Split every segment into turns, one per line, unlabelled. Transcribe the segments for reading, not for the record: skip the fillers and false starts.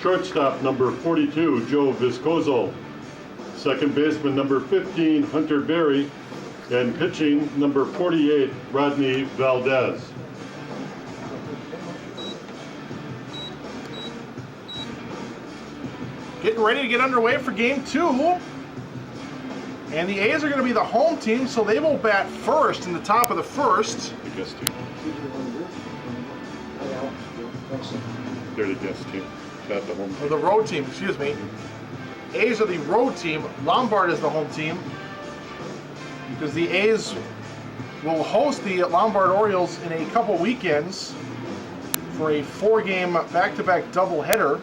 Shortstop number 42, Joe Viscoso. Second baseman number 15, Hunter Berry. And pitching number 48, Rodney Valdez.
Getting ready to get underway for game 2. And the A's are going to be the home team, so they will bat first in the top of the first.
The guest team. They're the guest team. Not the home team.
Or the road team, excuse me. A's are the road team. Lombard is the home team. Because the A's will host the Lombard Orioles in a couple weekends for a 4-game back-to-back doubleheader.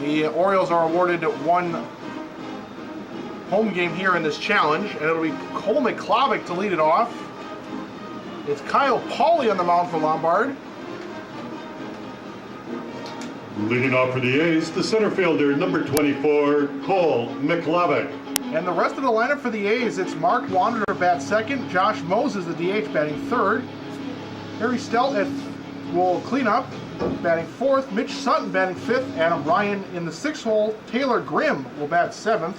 The Orioles are awarded 1 home game here in this challenge, and it'll be Cole McClavick to lead it off. It's Kyle Pauley on the mound for Lombard.
Leading off for the A's, the center fielder, number 24, Cole McClavick.
And the rest of the lineup for the A's, it's Mark Wanderer bat second, Josh Moses, the DH, batting third. Harry Stelt will clean up, batting fourth. Mitch Sutton batting fifth. Adam Ryan in the 6th hole. Taylor Grimm will bat 7th.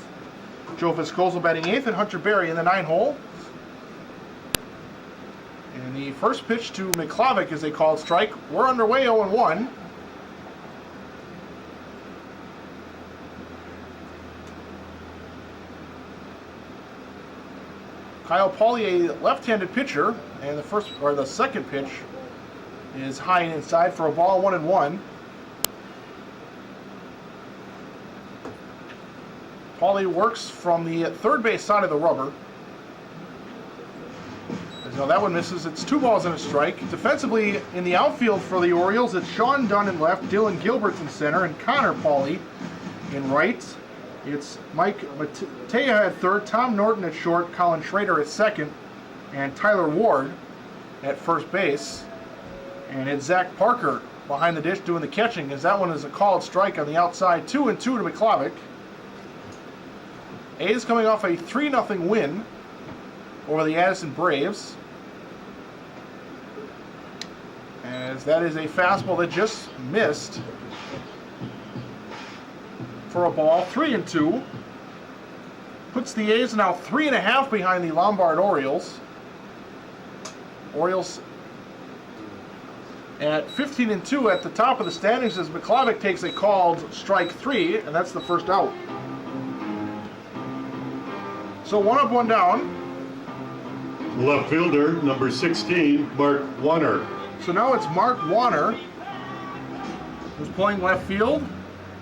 Joe Viscoso batting 8th, and Hunter Berry in the 9th hole. And the first pitch to McClavick is a called strike. We're underway 0-1. Kyle Pauley, a left-handed pitcher, and the second pitch is high and inside for a ball, 1-1. Pauley works from the third base side of the rubber. Now that one misses. It's 2 balls and a strike. Defensively, in the outfield for the Orioles, it's Sean Dunn in left, Dylan Gilbert in center, and Connor Pauley in right. It's Mike Matea at third, Tom Norton at short, Colin Schrader at second, and Tyler Ward at first base. And it's Zach Parker behind the dish doing the catching, as that one is a called strike on the outside. 2-2 to McClavick. A's coming off a 3-0 win over the Addison Braves. As that is a fastball that just missed for a ball, 3-2. Puts the A's now 3.5 behind the Lombard Orioles. Orioles at 15-2 at the top of the standings as McClavick takes a called strike 3, and that's the first out. So 1 up, 1 down.
Left fielder, number 16, Mark Warner.
So now it's Mark Warner who's playing left field.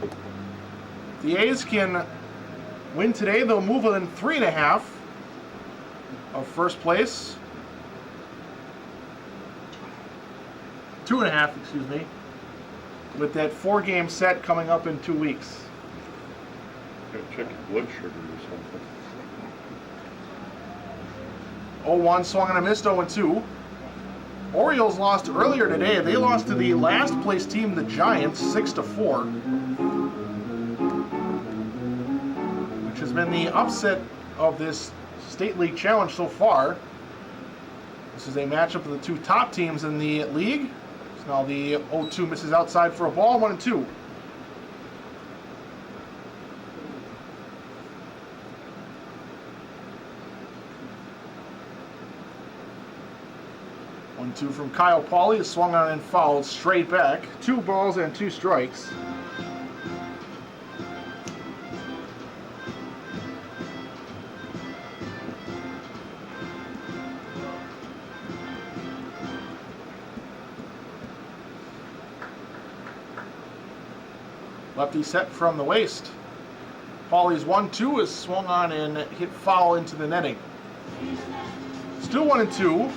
If the A's can win today, they'll move within 3.5 of first place. 2.5, excuse me, with that 4-game set coming up in 2 weeks.
Gotta check your blood sugar or something.
0-1, swung and a missed, 0-2. Orioles lost earlier today. They lost to the last place team, the Giants, 6-4. Which has been the upset of this State League Challenge so far. This is a matchup of the 2 top teams in the league. So now the 0-2 misses outside for a ball, 1-2. Two from Kyle Pauley, swung on and fouled straight back. 2 balls and 2 strikes. Lefty set from the waist. Pauley's 1-2 is swung on and hit foul into the netting. Still 1-2.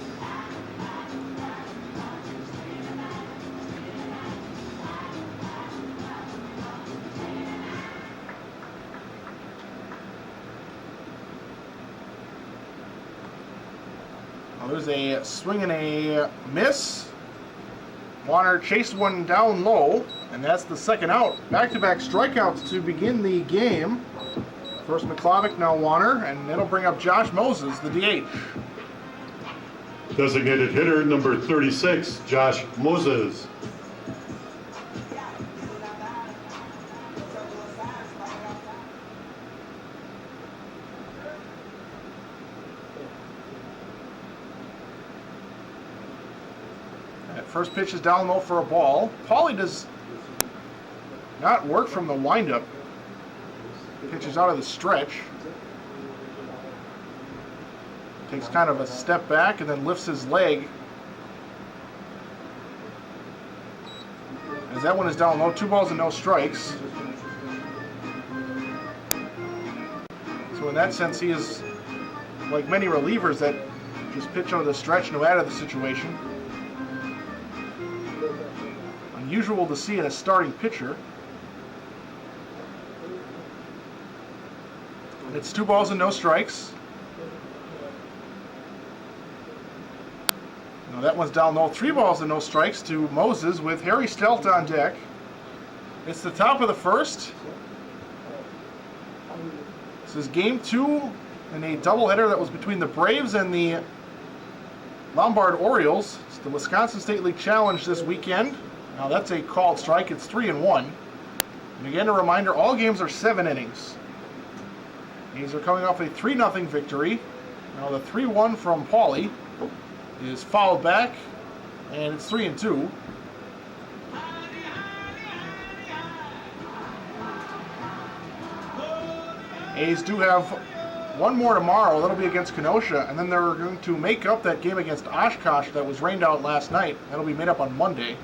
There's a swing and a miss. Warner chased one down low, and that's the second out. Back-to-back strikeouts to begin the game. First McClavick, now Warner, and it'll bring up Josh Moses, the DH.
Designated hitter number 36, Josh Moses.
First pitch is down low for a ball. Pauley does not work from the windup. Pitches out of the stretch. Takes kind of a step back and then lifts his leg. As that one is down low, 2 balls and no strikes. So in that sense, he is like many relievers that just pitch out of the stretch no matter the situation. Unusual to see in a starting pitcher. It's 2 balls and no strikes. Now that one's down low. 3 balls and no strikes to Moses with Harry Stelt on deck. It's the top of the first. This is game 2 in a doubleheader that was between the Braves and the Lombard Orioles. It's the Wisconsin State League Challenge this weekend. Now that's a called strike. It's 3-1. And again, a reminder, all games are 7 innings. These are coming off a 3-0 victory. Now the 3-1 from Pauley is fouled back, and it's 3-2. A's do have one more tomorrow. That'll be against Kenosha, and then they're going to make up that game against Oshkosh that was rained out last night. That'll be made up on Monday.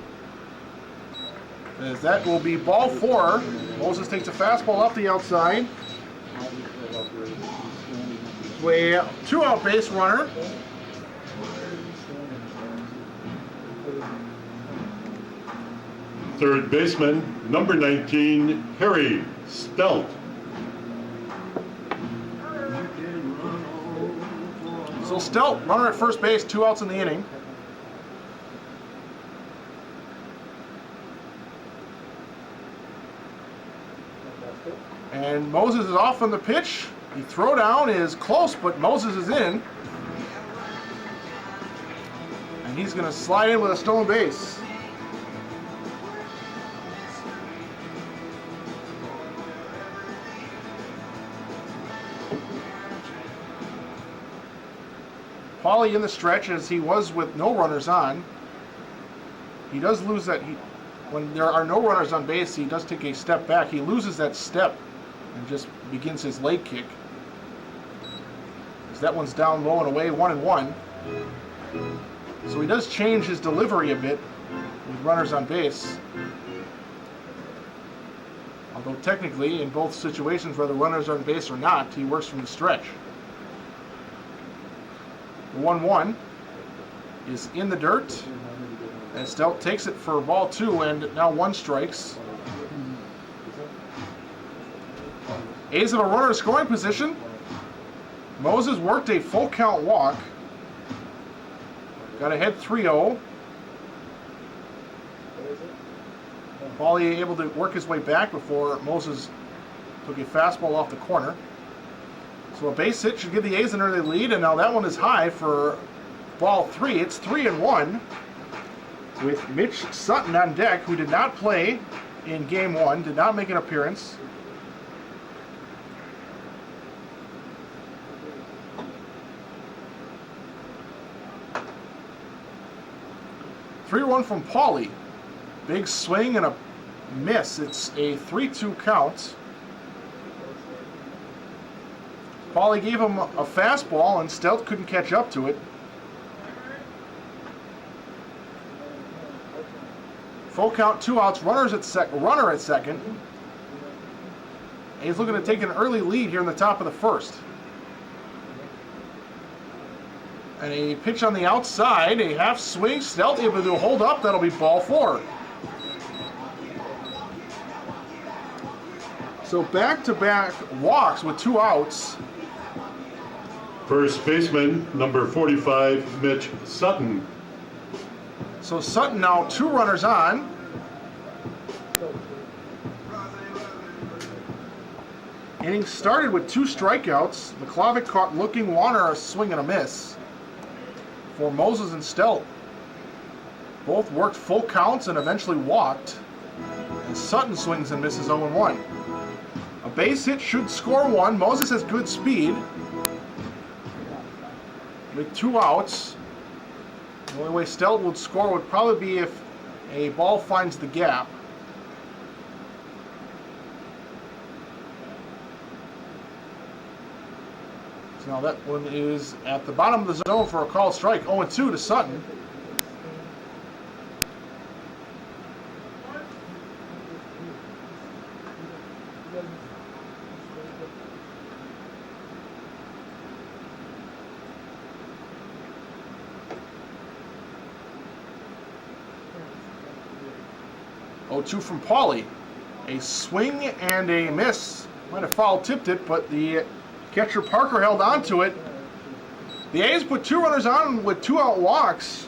As that will be ball 4. Moses takes a fastball off the outside. To a 2-out base runner.
Third baseman, number 19, Harry Stelt.
So Stelt, runner at first base, 2 outs in the inning. And Moses is off on the pitch. The throw down is close, but Moses is in. And he's going to slide in with a stolen base. Pauley in the stretch, as he was with no runners on. He does lose that. When there are no runners on base, he does take a step back. He loses that step and just begins his leg kick. As that one's down low and away, 1-1. So he does change his delivery a bit with runners on base. Although technically, in both situations, whether runners are on base or not, he works from the stretch. The 1-1 is in the dirt. And Stelt takes it for ball 2, and now 1 strikes. A's have a runner in scoring position. Moses worked a full count walk. Got ahead 3-0. Pauley able to work his way back before Moses took a fastball off the corner. So a base hit should give the A's an early lead, and now that one is high for ball 3. It's 3-1 with Mitch Sutton on deck, who did not play in game 1, did not make an appearance. Three-1 from Pauley. Big swing and a miss. It's a 3-2 count. Pauley gave him a fastball, and Stelt couldn't catch up to it. Full count, 2 outs, runner at second. And he's looking to take an early lead here in the top of the first. And a pitch on the outside, a half swing, Stelt able to hold up, that'll be ball 4. So back-to-back walks with 2 outs.
First baseman, number 45, Mitch Sutton.
So Sutton now 2 runners on. Inning started with 2 strikeouts. McClavic caught looking Warner a swing and a miss for Moses and Stelt. Both worked full counts and eventually walked. And Sutton swings and misses 0-1. A base hit should score 1. Moses has good speed. With 2 outs. The only way Stelton would score would probably be if a ball finds the gap. So now that one is at the bottom of the zone for a called strike. 0-2 to Sutton. Two from Pauley. A swing and a miss. Might have foul tipped it, but the catcher Parker held on to it. The A's put 2 runners on with 2 out walks,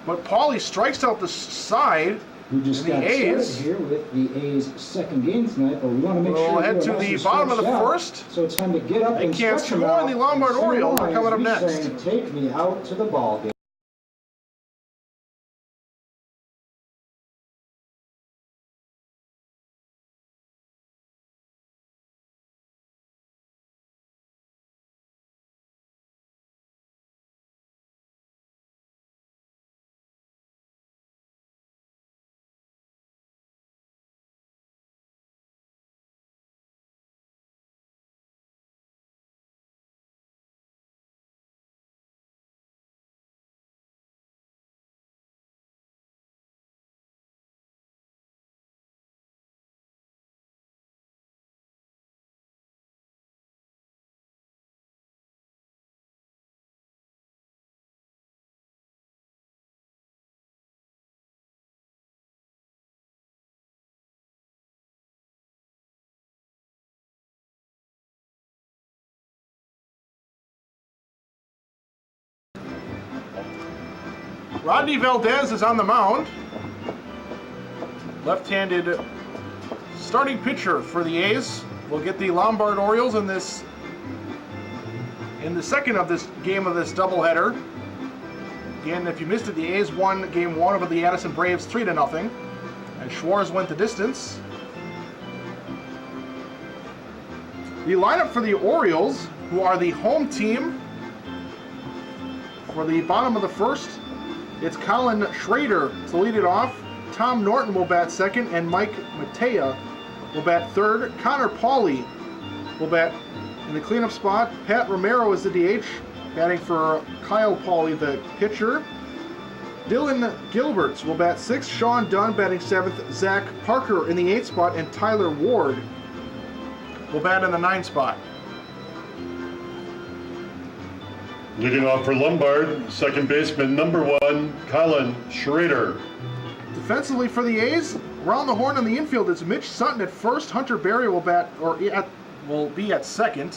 but Pauley strikes out the side.
We just got started here with the A's second game tonight, but we want to make sure
we'll head to the bottom of the first.
So it's time to get up and
can't
stretch them
score,
out.
and the Lombard Orioles are coming up next.
Saying, take me out to the ball game.
Rodney Valdez is on the mound. Left-handed starting pitcher for the A's. We'll get the Lombard Orioles in the second of this game of this doubleheader. Again, if you missed it, the A's won game 1 over the Addison Braves 3-0, and Schwartz went the distance. The lineup for the Orioles, who are the home team for the bottom of the first. It's Colin Schrader to lead it off. Tom Norton will bat second, and Mike Matea will bat third. Connor Pauley will bat in the cleanup spot. Pat Romero is the DH, batting for Kyle Pauley, the pitcher. Dylan Gilberts will bat sixth. Sean Dunn batting seventh. Zach Parker in the 8th spot, and Tyler Ward will bat in the 9th spot.
Leading off for Lombard, second baseman number 1, Colin Schrader.
Defensively for the A's, around the horn on the infield, it's Mitch Sutton at first. Hunter Berry will be at second.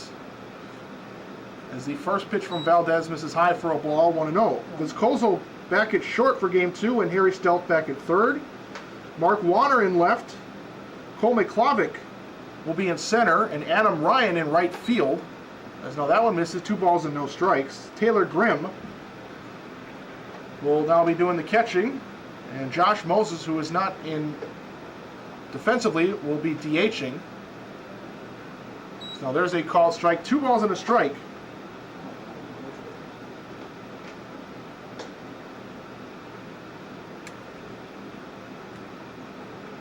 As the first pitch from Valdez misses high for a ball, 1-0. Vizcoso back at short for game 2, and Harry Stelt back at third. Mark Warner in left. Cole McClavick will be in center, and Adam Ryan in right field. As now that one misses, 2 balls and no strikes. Taylor Grimm will now be doing the catching, and Josh Moses, who is not in defensively, will be DHing. So there's a called strike, 2 balls and a strike.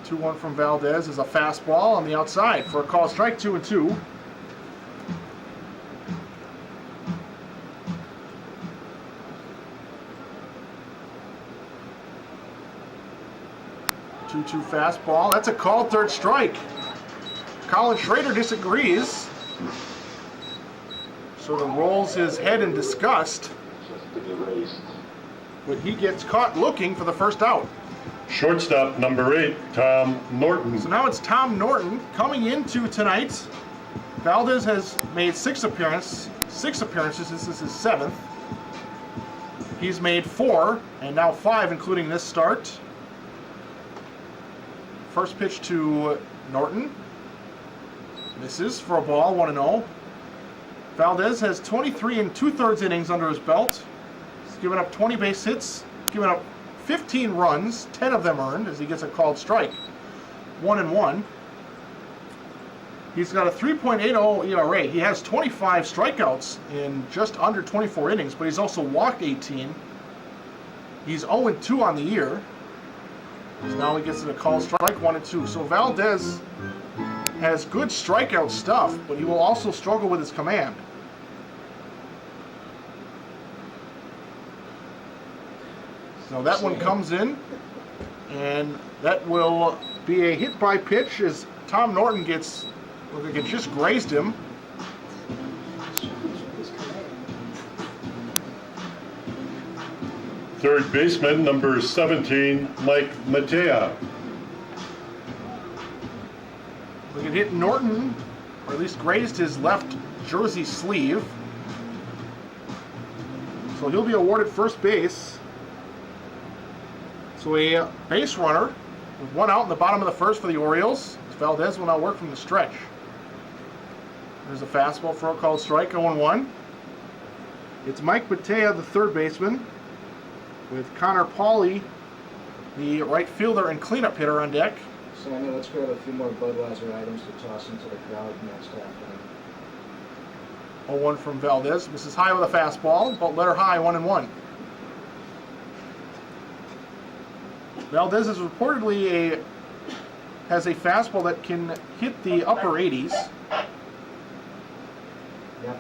Two-one from Valdez is a fastball on the outside for a called strike, 2-2. 2-2 fastball. That's a called third strike. Colin Schrader disagrees. Sort of rolls his head in disgust. But he gets caught looking for the first out.
Shortstop number 8, Tom Norton.
So now it's Tom Norton coming into tonight. Valdez has made 6 appearances. This is his 7th. He's made 4, and now 5, including this start. First pitch to Norton. Misses for a ball, 1-0. Valdez has 23 2/3 innings under his belt. He's given up 20 base hits, given up 15 runs, 10 of them earned as he gets a called strike. 1-1. He's got a 3.80 ERA. He has 25 strikeouts in just under 24 innings, but he's also walked 18 He's 0-2 on the year. So now he gets to the call strike 1-2. So Valdez has good strikeout stuff, but he will also struggle with his command. So that one comes in, and that will be a hit by pitch as Tom Norton gets, look like it just grazed him.
Third baseman, number 17, Mike Matea.
Look at hit Norton, or at least grazed his left jersey sleeve. So he'll be awarded first base. So a base runner with one out in the bottom of the first for the Orioles. Valdez will now work from the stretch. There's a fastball for a called strike, 0-1. It's Mike Matea, the third baseman, with Connor Pauley, the right fielder and cleanup hitter, on deck.
Sammy, let's grab a few more Budweiser items to toss into the crowd next half inning.
0-1 from Valdez. Misses high with a fastball, but letter high, 1-1. Valdez is reportedly has a fastball that can hit the upper 80s.
Yep.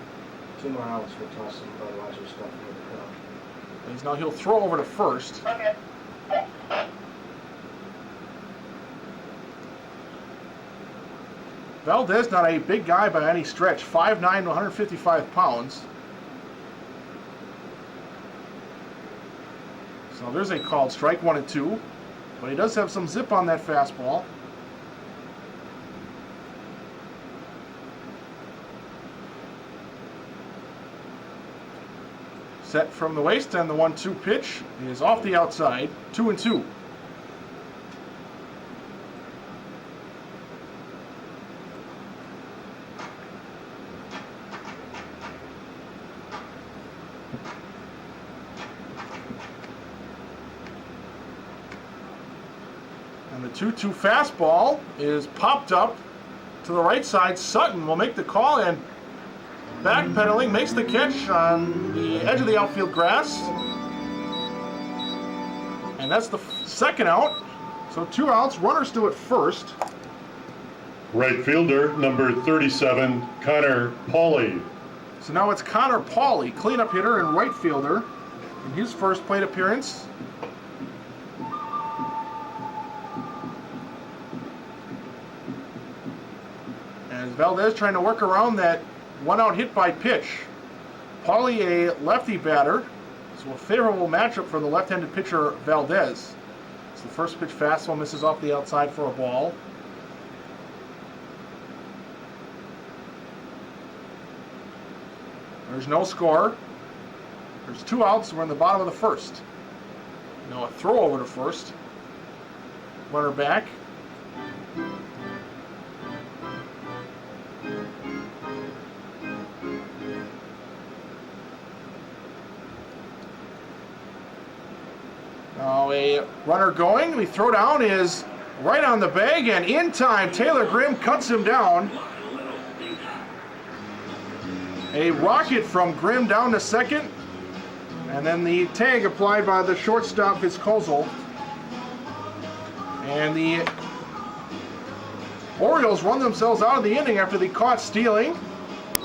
2 more outs for tossing Budweiser stuff into the crowd.
He'll throw over to first. Valdez, not a big guy by any stretch, 5'9" to 155 pounds. So there's a called strike, 1-2. But he does have some zip on that fastball. Set from the waist, and the 1-2 pitch is off the outside, 2-2. And the 2-2 fastball is popped up to the right side. Sutton will make the call, and backpedaling, makes the catch on the edge of the outfield grass. And that's the second out. So 2 outs, runner still at first.
Right fielder, number 37, Connor Pauley.
So now it's Connor Pauley, cleanup hitter and right fielder, in his first plate appearance. As Valdez trying to work around that 1-out hit by pitch. Pauley, a lefty batter, so a favorable matchup for the left-handed pitcher Valdez. So the first pitch fastball misses off the outside for a ball. There's no score. There's 2 outs. We're in the bottom of the first. Now a throw over to first. Runner back. Now a runner going. The throw down is right on the bag, and in time, Taylor Grimm cuts him down. A rocket from Grimm down to second, and then the tag applied by the shortstop Vizcozo. And the Orioles run themselves out of the inning after the caught stealing.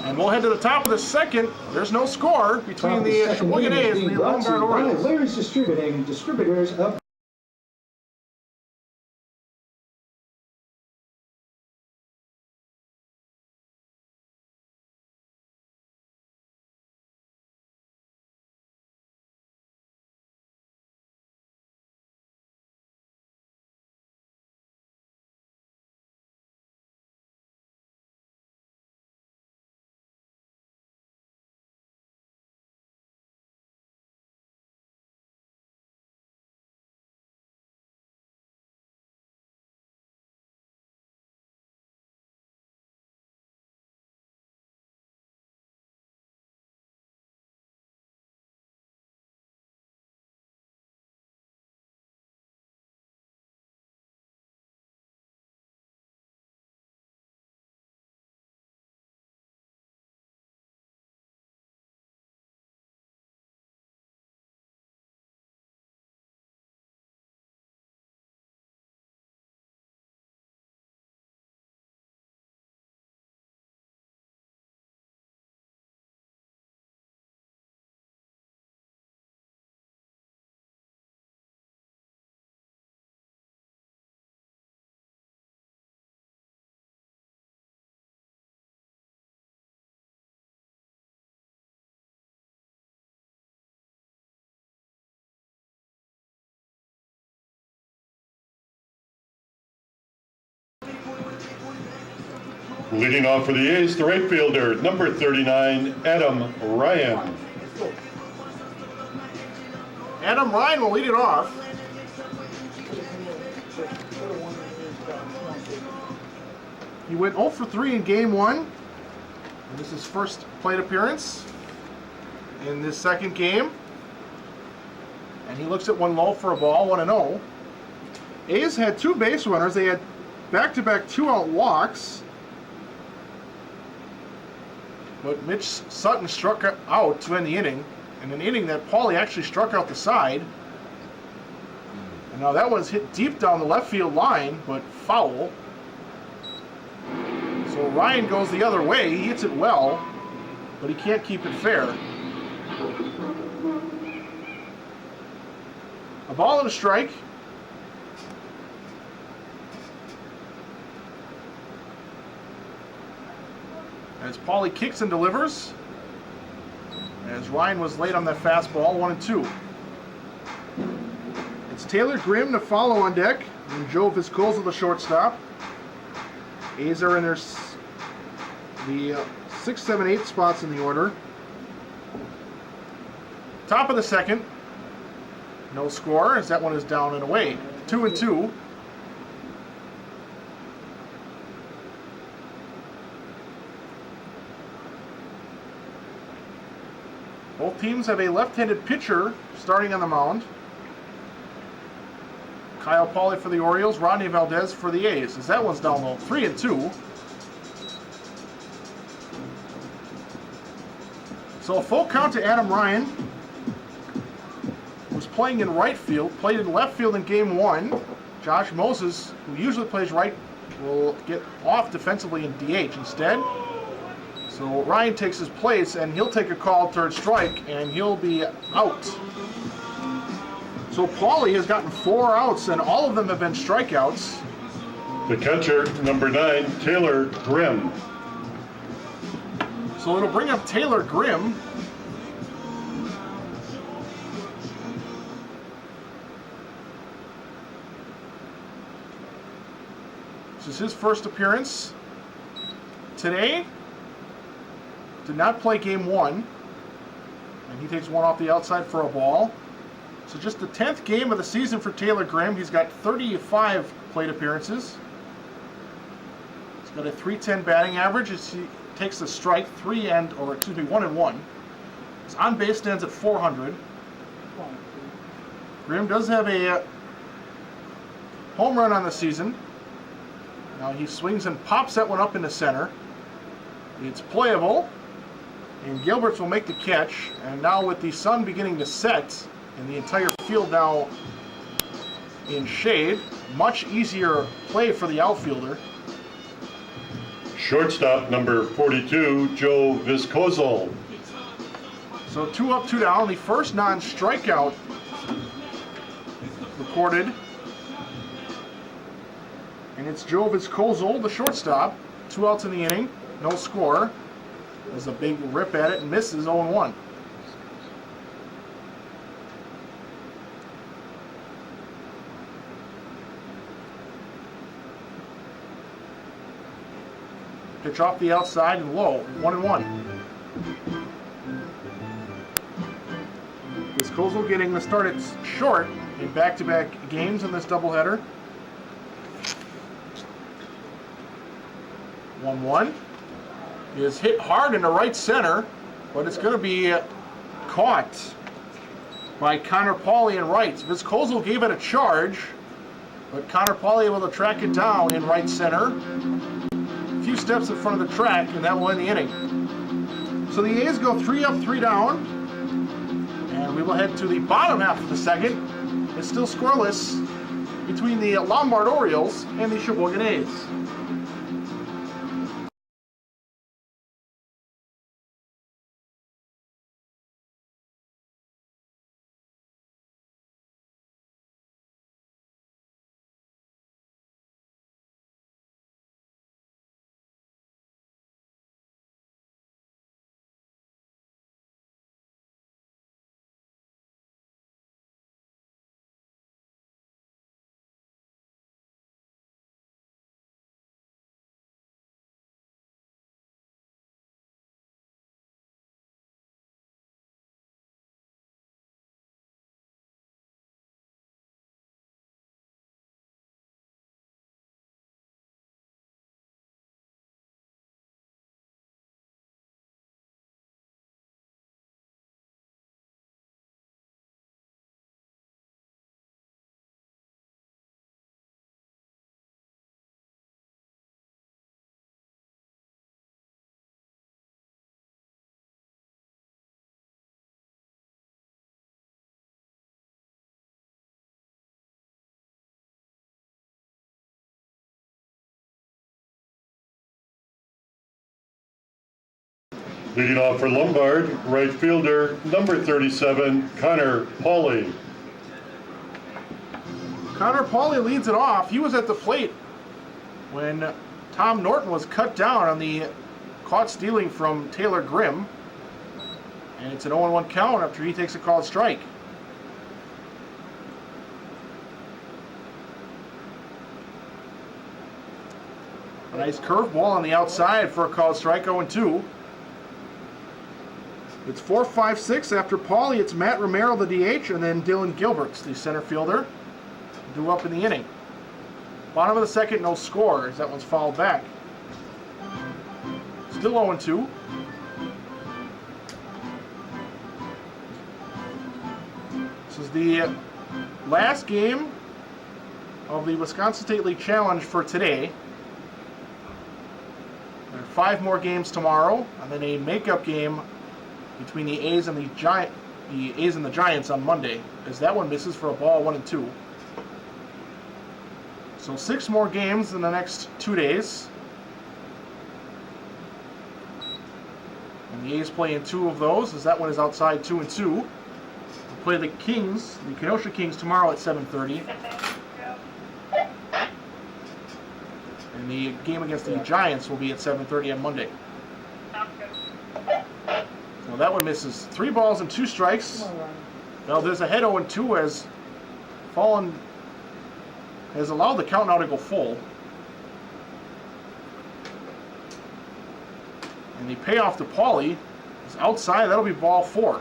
And we'll head to the top of the second. There's no score between the Sheboygan A's and the Lombard Orioles.
Larry's Distributing, distributors of
Leading off for the A's, the right fielder, number 39, Adam Ryan.
Adam Ryan will lead it off. He went 0 for 3 in game 1. And this is his first plate appearance in this second game. And he looks at one low for a ball, 1-0. A's had 2 base runners. They had back-to-back 2-out walks. But Mitch Sutton struck out to end the inning. In an inning that Pauley actually struck out the side. And now that one's hit deep down the left field line, but foul. So Ryan goes the other way. He hits it well, but he can't keep it fair. A ball and a strike. As Pauley kicks and delivers. As Ryan was late on that fastball, 1-2. It's Taylor Grimm to follow on deck, and Joe Viscoso the shortstop. A's are in their the 6, 7, 8 spots in the order. Top of the second. No score, as that one is down and away. 2-2. Both teams have a left-handed pitcher starting on the mound. Kyle Pauley for the Orioles, Rodney Valdez for the A's, as that one's down low, 3-2. So a full count to Adam Ryan, who's playing in right field, played in left field in game 1. Josh Moses, who usually plays right, will get off defensively in DH instead. So Ryan takes his place, and he'll take a call third strike, and he'll be out. So Pauley has gotten 4 outs, and all of them have been strikeouts.
The catcher, number 9, Taylor Grimm.
So it'll bring up Taylor Grimm. This is his first appearance today. Did not play game 1. And he takes one off the outside for a ball. So just the 10th game of the season for Taylor Grimm. He's got 35 plate appearances. He's got a .310 batting average as he takes the strike 1-1. His on base stands at 400. Grimm does have a home run on the season. Now he swings and pops that one up in the center. It's playable. And Gilberts will make the catch. And now with the sun beginning to set and the entire field now in shade, much easier play for the outfielder.
Shortstop, number 42, Joe Viscoso.
So 2 up, 2 down. The first non-strikeout recorded. And it's Joe Viscoso, the shortstop. 2 outs in the inning. No score. There's a big rip at it and misses 0-1. Pitch off the outside and low, 1-1. Viscoso getting the start at short in back-to-back games in this doubleheader. 1-1. Is hit hard into right center, but it's going to be caught by Connor Pauley in right. Viscoso gave it a charge, but Connor Pauley able to track it down in right center. A few steps in front of the track, and that will end the inning. So the A's go 3 up, 3 down, and we will head to the bottom half of the second. It's still scoreless between the Lombard Orioles and the Sheboygan A's.
Leading off for Lombard, right fielder, number 37, Connor Pauley.
Connor Pauley leads it off. He was at the plate when Tom Norton was cut down on the caught stealing from Taylor Grimm. And it's an 0-1 count after he takes a called strike. A nice curveball on the outside for a called strike, 0-2. It's 4-5-6 after Pauley. It's Matt Romero, the DH, and then Dylan Gilberts, the center fielder, due up in the inning. Bottom of the second, no score, as that one's fouled back. Still 0-2. This is the last game of the Wisconsin State League Challenge for today. There are 5 more games tomorrow, and then a makeup game between the A's and the Giants on Monday, as that one misses for a ball, 1-2. So 6 more games in the next 2 days. And the A's play in 2 of those, as that one is outside 2-2. We'll play the Kings, the Kenosha Kings, tomorrow at 7:30. And the game against the Giants will be at 7:30 on Monday. Well, that one misses. 3 balls and 2 strikes. Valdez ahead 0-2 as fallen, has allowed the count now to go full. And the payoff to Pauley is outside. That'll be ball 4.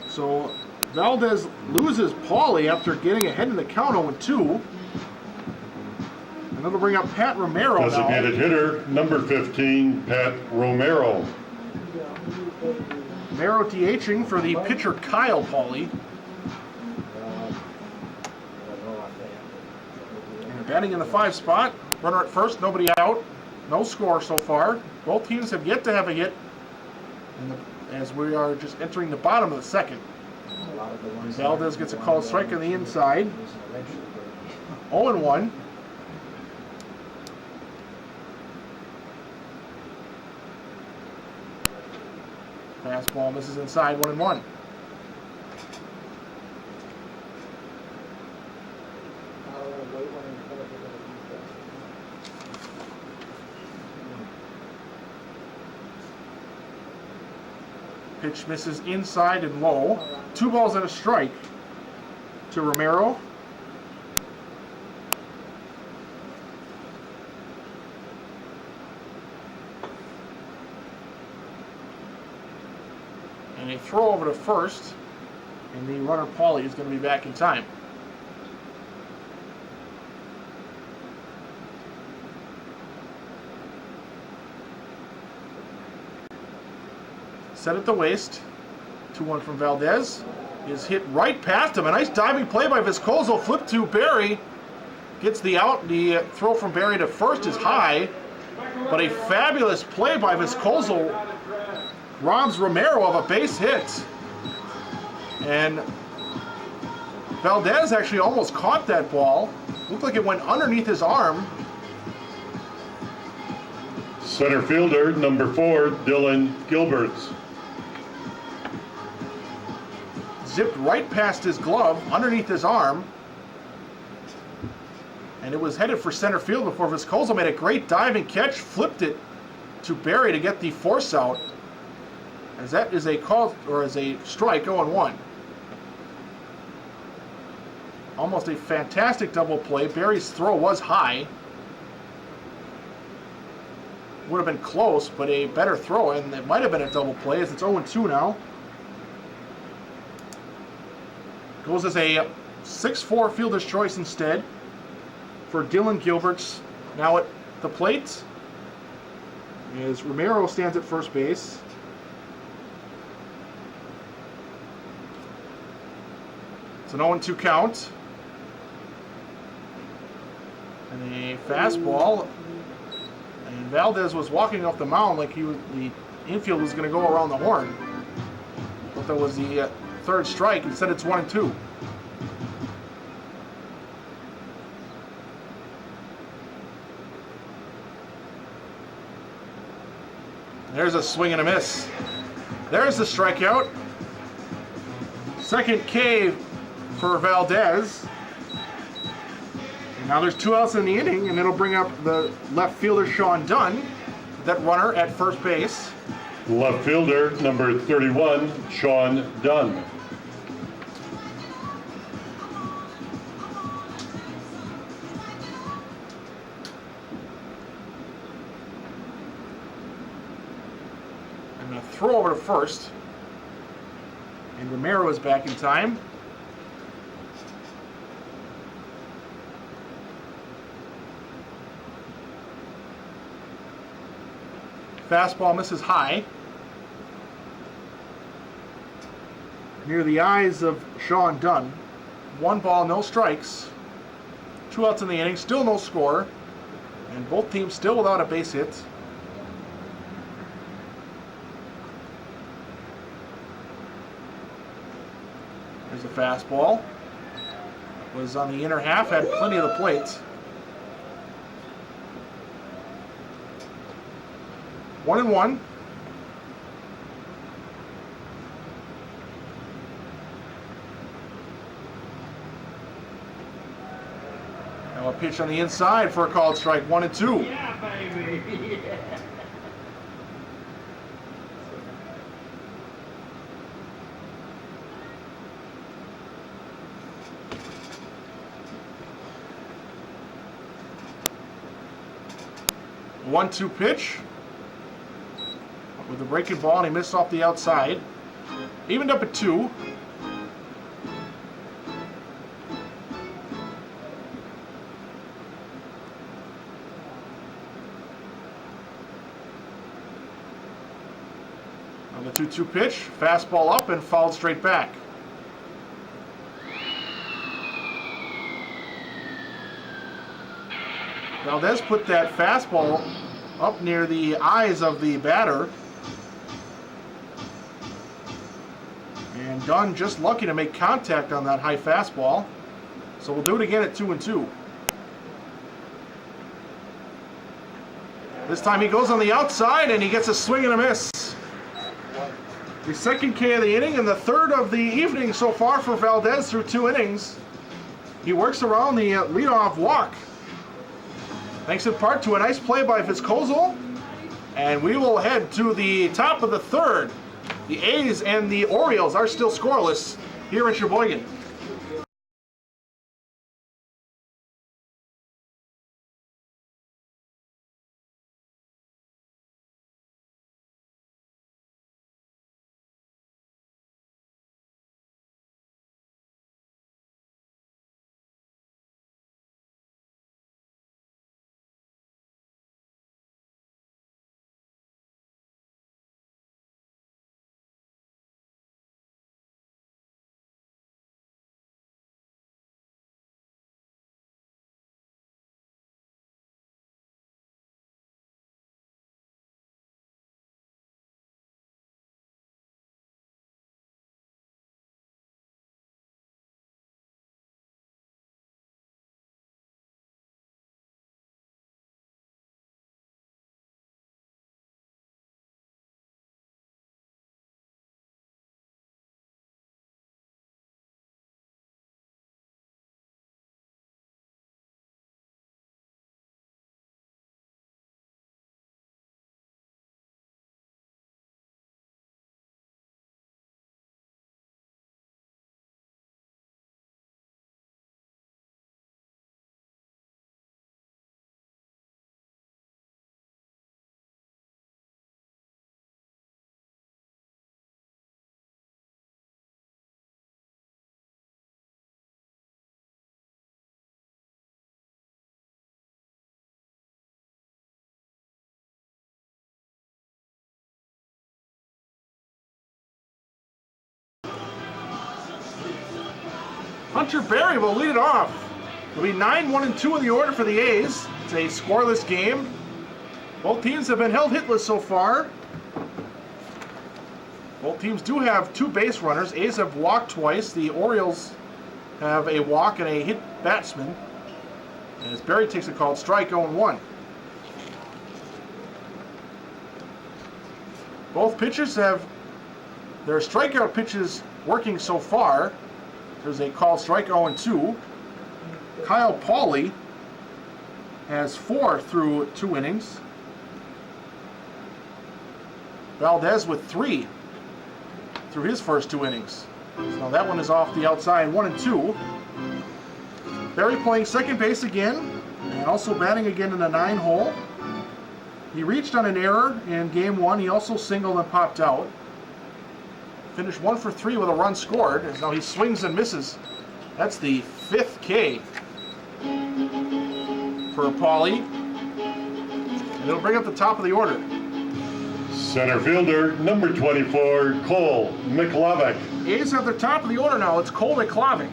So Valdez loses Pauley after getting ahead in the count 0-2. And that'll bring up Pat Romero now.
Designated hitter, number 15, Pat Romero.
Romero DHing for the pitcher Kyle Pauley. And batting in the 5 spot. Runner at first, nobody out. No score so far. Both teams have yet to have a hit as we are just entering the bottom of the second. Valdez gets a called strike on the inside. 0-1. Fastball misses inside, 1-1. Pitch misses inside and low. 2 balls and a strike to Romero. And a throw over to first, and the runner Pauley is going to be back in time. Set at the waist. 2-1 from Valdez. Is hit right past him. A nice diving play by Viscoso. Flip to Barry. Gets the out. The throw from Barry to first is high. But a fabulous play by Viscoso robs Romero of a base hit. And Valdez actually almost caught that ball. Looked like it went underneath his arm.
Center fielder, number 4, Dylan Gilberts.
Zipped right past his glove, underneath his arm. And it was headed for center field before Viscoso made a great diving catch, flipped it to Barry to get the force out. As that is a call, or as a strike, 0-1. Almost a fantastic double play. Barry's throw was high. Would have been close, but a better throw, and it might have been a double play as it's 0-2 now. Goes as a 6-4 fielder's choice instead for Dylan Gilberts. Now at the plate as Romero stands at first base. It's an 0-2 count. And a fastball. And Valdez was walking off the mound like the infield was going to go around the horn. But that was the 3rd strike. Instead, it's 1-2. There's a swing and a miss. There's the strikeout. Second K for Valdez. And now there's 2 outs in the inning, and it'll bring up the left fielder Sean Dunn, that runner at first base.
Left fielder, number 31, Sean Dunn.
I'm going to throw over to first. And Romero is back in time. Fastball misses high. Near the eyes of Sean Dunn. 1 ball, no strikes. 2 outs in the inning, still no score. And both teams still without a base hit. There's a fastball. Was on the inner half, had plenty of the plate. 1-1. Now a pitch on the inside for a called strike. 1-2.
Yeah, baby. Yeah.
One-two pitch. With a breaking ball, and he missed off the outside. Evened up at 2. On the 2-2 pitch, fastball up and fouled straight back. Valdez put that fastball up near the eyes of the batter. And Dunn just lucky to make contact on that high fastball. So we'll do it again at 2-2. This time he goes on the outside and he gets a swing and a miss. The second K of the inning and the third of the evening so far for Valdez through 2 innings. He works around the leadoff walk. Thanks in part to a nice play by Vizcozel. And we will head to the top of the third. The A's and the Orioles are still scoreless here in Sheboygan. Hunter Berry will lead it off. It'll be 9-1-2 in the order for the A's. It's a scoreless game. Both teams have been held hitless so far. Both teams do have 2 base runners. A's have walked twice. The Orioles have a walk and a hit batsman. As Berry takes a called strike, 0-1. Both pitchers have their strikeout pitches working so far. There's a called strike 0-2. Kyle Pauley has 4 through 2 innings. Valdez with 3 through his first 2 innings. So that one is off the outside, 1-2. Berry playing second base again, and also batting again in the 9 hole. He reached on an error in game 1. He also singled and popped out. Finished 1 for 3 with a run scored, as now he swings and misses. That's the 5th K for Pauley. And it'll bring up the top of the order.
Center fielder, number 24, Cole McLavick.
A's have their top of the order now. It's Cole McLavick,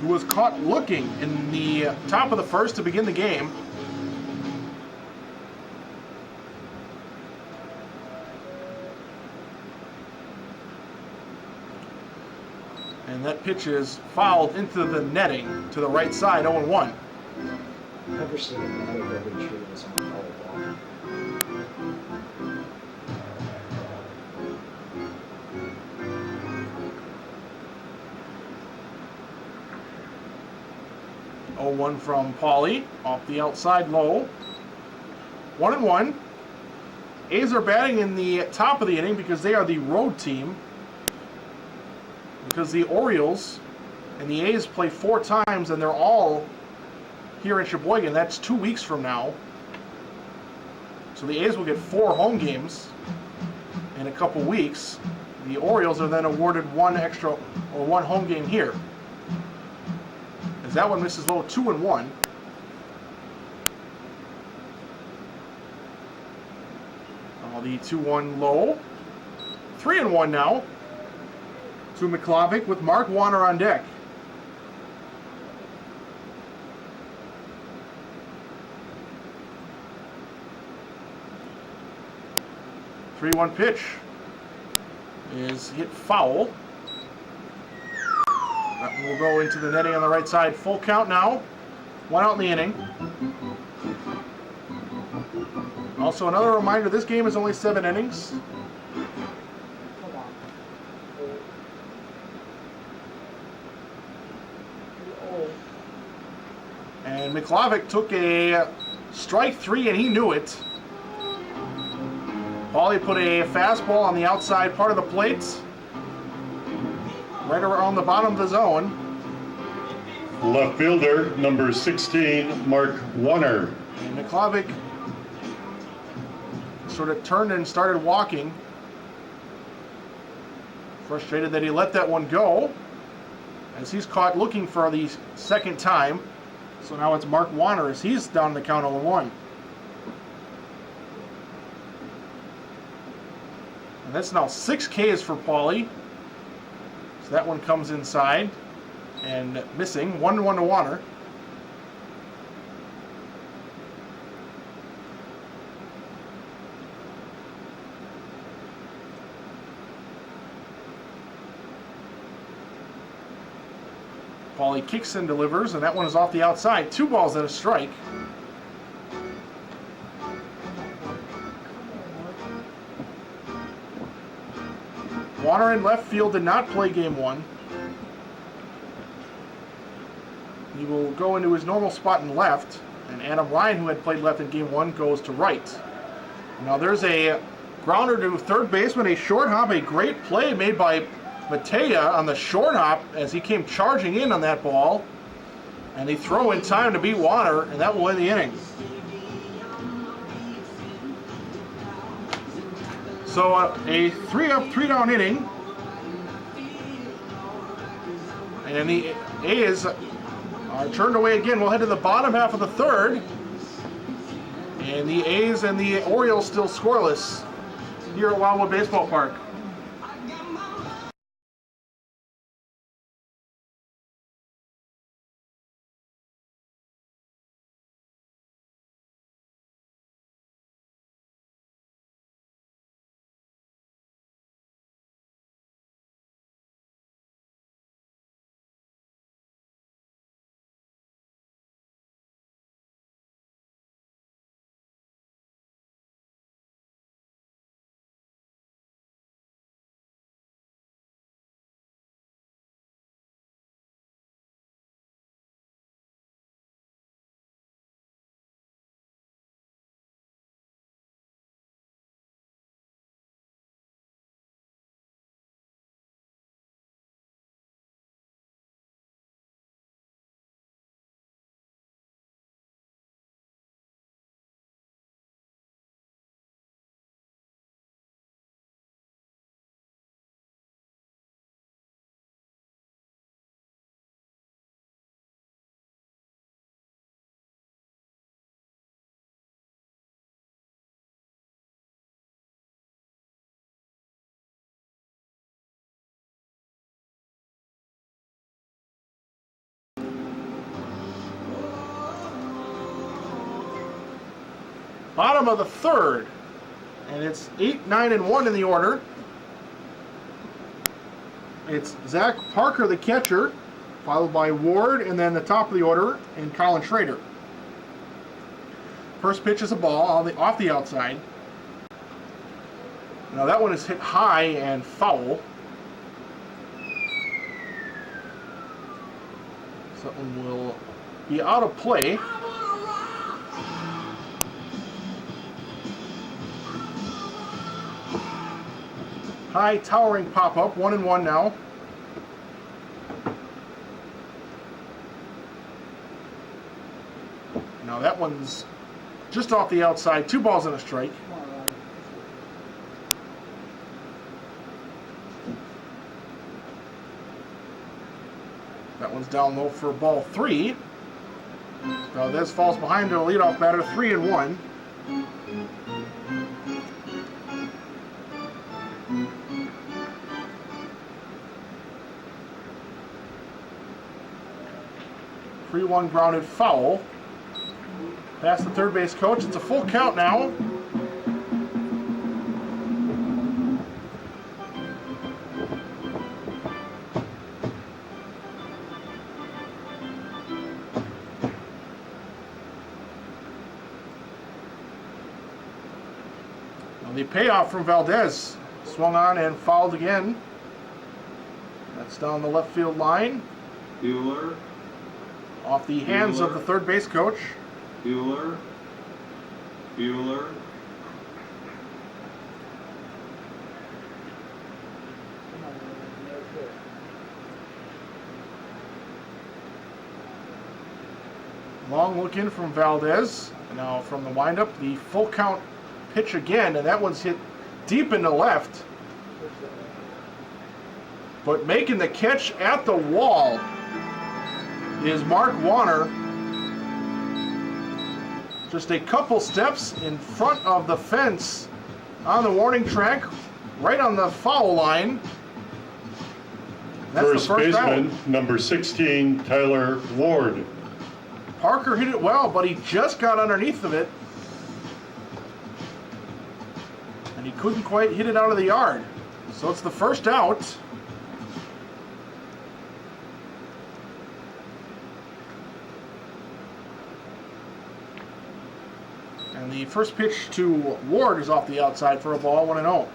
who was caught looking in the top of the first to begin the game. And that pitch is fouled into the netting to the right side, 0-1.
Never seen a matter of every tree that's on the foul ball.
One from Pauley, off the outside low. 1-1. A's are batting in the top of the inning because they are the road team. Because the Orioles and the A's play 4 times and they're all here in Sheboygan. That's 2 weeks from now. So the A's will get 4 home games in a couple weeks. The Orioles are then awarded 1 extra or 1 home game here. As that one misses low, 2-1. The 2-1 low. 3-1 now to McLavick with Mark Warner on deck. The 3-1 pitch is hit foul. That one will go into the netting on the right side. Full count now. 1 out in the inning. Also, another reminder, this game is only 7 innings. And McLavick took a strike 3 and he knew it. Pauley put a fastball on the outside part of the plate, right around the bottom of the zone.
Left fielder, number 16, Mark Warner.
And McLavick sort of turned and started walking. Frustrated that he let that one go, as he's caught looking for the second time. So now it's Mark Warner as he's down the count 0-1. And that's now 6 Ks for Pauley. So that one comes inside and missing. 1-1 to Warner. Pauley kicks and delivers, and that one is off the outside. 2 balls and a strike. Warner in left field did not play game 1. He will go into his normal spot in left, and Adam Ryan, who had played left in game 1, goes to right. Now there's a grounder to third baseman, a short hop, a great play made by Matea on the short hop as he came charging in on that ball. And they throw in time to beat Warner, and that will end the inning. So a 3-up, 3-down inning. And the A's are turned away again. We'll head to the bottom half of the third. And the A's and the Orioles still scoreless here at Wildwood Baseball Park. Bottom of the third. And it's 8, 9, and 1 in the order. It's Zach Parker, the catcher, followed by Ward, and then the top of the order, and Colin Schrader. First pitch is a ball off the outside. Now that one is hit high and foul. Something will be out of play. High towering pop-up, 1-1 now. Now that one's just off the outside, 2 balls and a strike. That one's down low for ball 3. Valdez falls behind to a leadoff batter, 3-1. Three one grounded foul. Past the third base coach. It's a full count now. Now the payoff from Valdez. Swung on and fouled again. That's down the left field line.
Bueller.
Off the hands of the third base coach.
Bueller.
Long look in from Valdez. Now from the windup, the full count pitch again, and that one's hit deep into left. But making the catch at the wall is Mark Warner. Just a couple steps in front of the fence on the warning track, right on the foul line. That's
First
the first
baseman,
out.
number 16, Tyler Ward.
Parker hit it well, but he just got underneath of it. And he couldn't quite hit it out of the yard. So it's the first out. And the first pitch to Ward is off the outside for a ball, 1-0.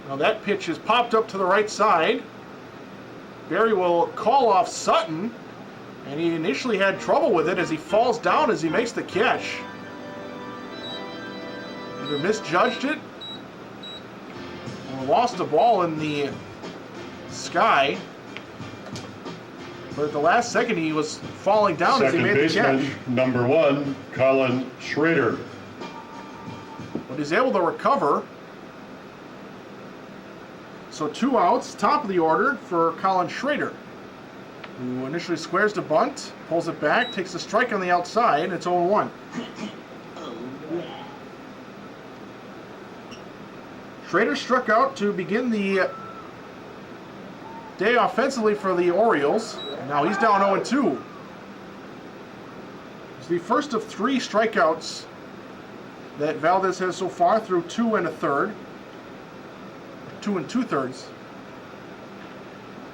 Now that pitch is popped up to the right side. Barry will call off Sutton, and he initially had trouble with it as he falls down as he makes the catch. Either misjudged it or lost a ball in the sky. But at the last second, he was falling down as he
Second
made the catch.
baseman, number 1, Colin Schrader.
But he's able to recover. So 2 outs, top of the order for Colin Schrader, who initially squares to bunt, pulls it back, takes a strike on the outside, and it's 0-1. Schrader struck out to begin the day offensively for the Orioles. And now he's down 0-2. It's the first of 3 strikeouts that Valdez has so far through 2 1/3. 2 2/3.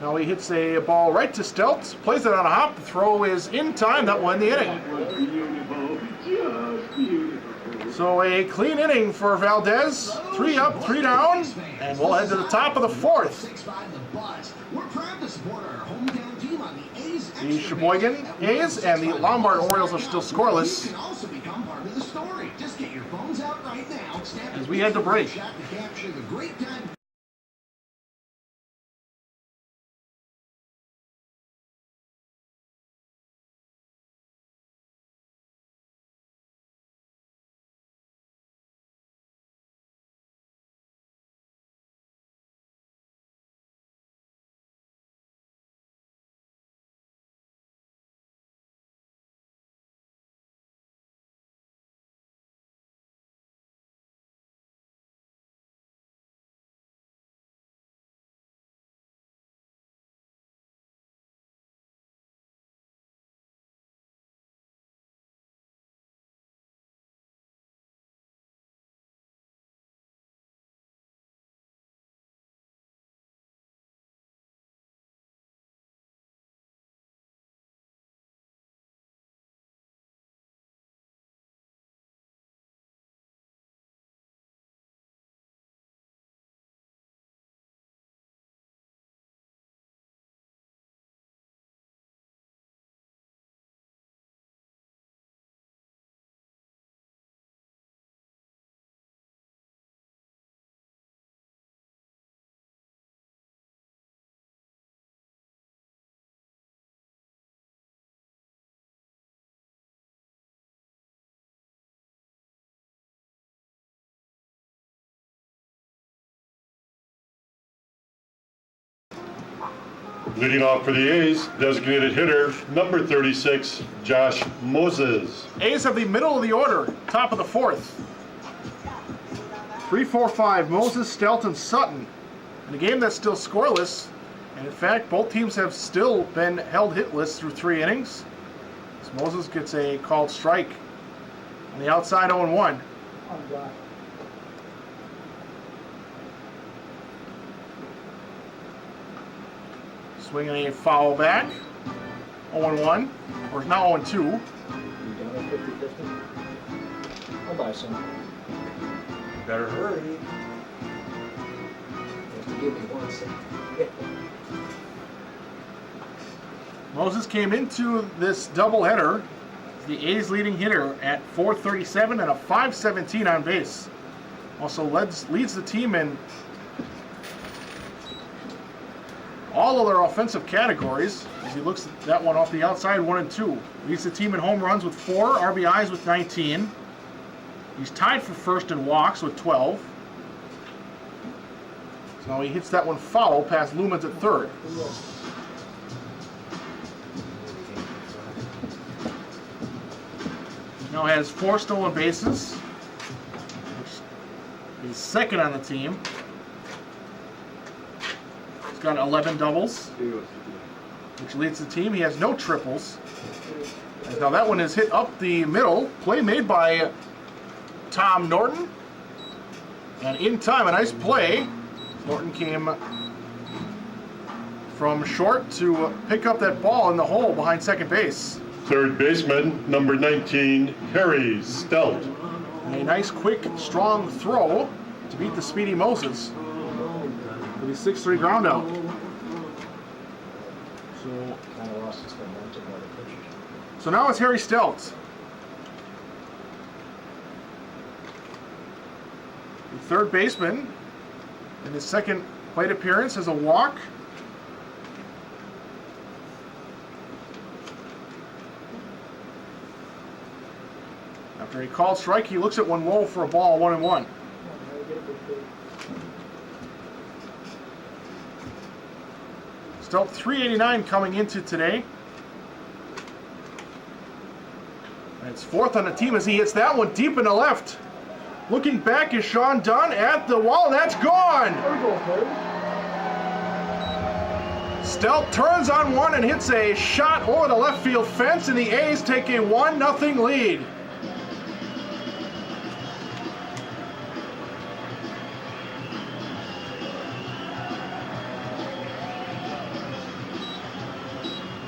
Now he hits a ball right to Stelz, plays it on a hop. The throw is in time. That won the inning. So a clean inning for Valdez. 3 up, 3 down, and we'll head to the top of the 4th. The Sheboygan A's and the Lombard Orioles are still scoreless as we head to break.
Leading off for the A's, designated hitter, number 36, Josh Moses.
A's have the middle of the order, top of the fourth. 3-4-5, Moses, Stelton, Sutton. In a game that's still scoreless, and in fact, both teams have still been held hitless through 3 innings. So Moses gets a called strike on the outside 0-1. Swinging a foul back, 0-1, or now 0-2.
You done at 50-50? I'll buy some.
Better hurry.
You have to give me 1 second.
Moses came into this doubleheader, the A's leading hitter at .437 and a .517 on base. Also leads the team in all of their offensive categories as he looks at that one off the outside, 1 and 2. Leads the team in home runs with 4, RBIs with 19. He's tied for first in walks with 12. So now he hits that one foul past Lumens at third. Now has 4 stolen bases, which is second on the team. He's got 11 doubles, which leads the team. He has no triples. And now that one is hit up the middle. Play made by Tom Norton. And in time, a nice play. Norton came from short to pick up that ball in the hole behind second base.
Third baseman, number 19, Harry Stout.
A nice, quick, strong throw to beat the speedy Moses with a 6-3 ground out.
Kind of lost its momentum by the pitcher.
So now it's Harry Stout. The third baseman in his second plate appearance has a walk. After a called strike, he looks at one low for a ball, 1-1. Still 389 coming into today. And it's fourth on the team as he hits that one deep in the left. Looking back is Sean Dunn at the wall, and that's gone! Stout turns on one and hits a shot over the left field fence, and the A's take a 1-0 lead.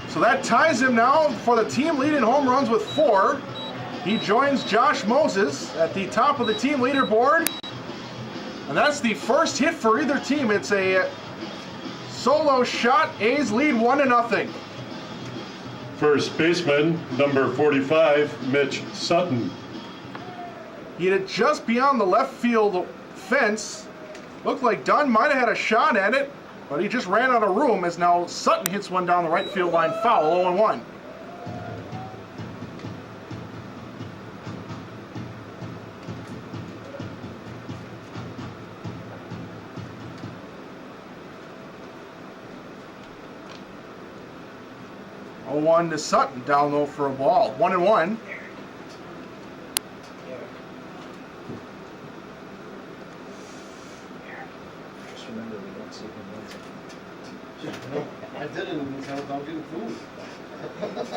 So that ties him now for the team lead in home runs with 4. He joins Josh Moses at the top of the team leaderboard. And that's the first hit for either team. It's a solo shot. A's lead 1-0.
First baseman, number 45, Mitch Sutton.
He hit it just beyond the left field fence. Looked like Dunn might have had a shot at it, but he just ran out of room as now Sutton hits one down the right field line foul, 0-1. To Sutton, down low for a ball, 1-1.
Just remember, we don't see him once.
I did it in this house. I'm getting food.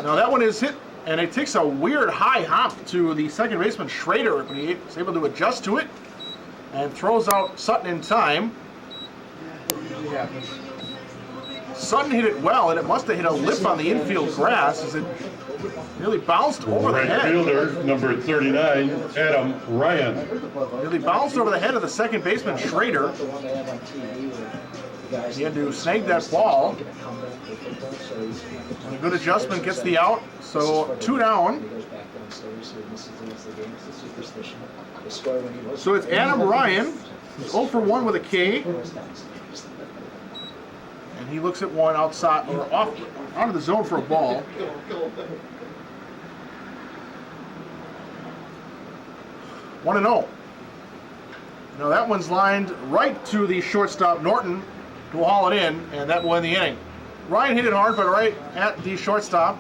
Now that one is hit, and it takes a weird high hop to the second baseman Schrader, but he is able to adjust to it and throws out Sutton in time.
Usually happens.
Sutton hit it well, and it must have hit a lip on the infield grass as it nearly bounced over the
Right
head.
fielder, number 39, Adam Ryan.
Nearly bounced over the head of the second baseman Schrader.
The one they have on TV where the guys
He had to snag that ball.
making a comeback for football, so he's
A good adjustment gets the out, so 2 down.
He goes back downstairs, so he misses the rest of the game. It's a superstition. They score when he was.
So it's Adam Ryan, who's 0 for 1 with a K, and he looks at one outside or off out of the zone for a ball. One and 0. Now that one's lined right to the shortstop Norton to haul it in, and that will end the inning. Ryan hit it hard, but right at the shortstop.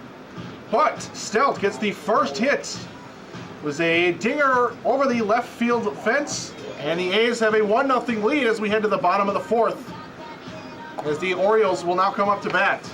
But Stelt gets the first hit. It was a dinger over the left field fence, and the A's have a 1-0 lead as we head to the bottom of the fourth, as the Orioles will now come up to bat.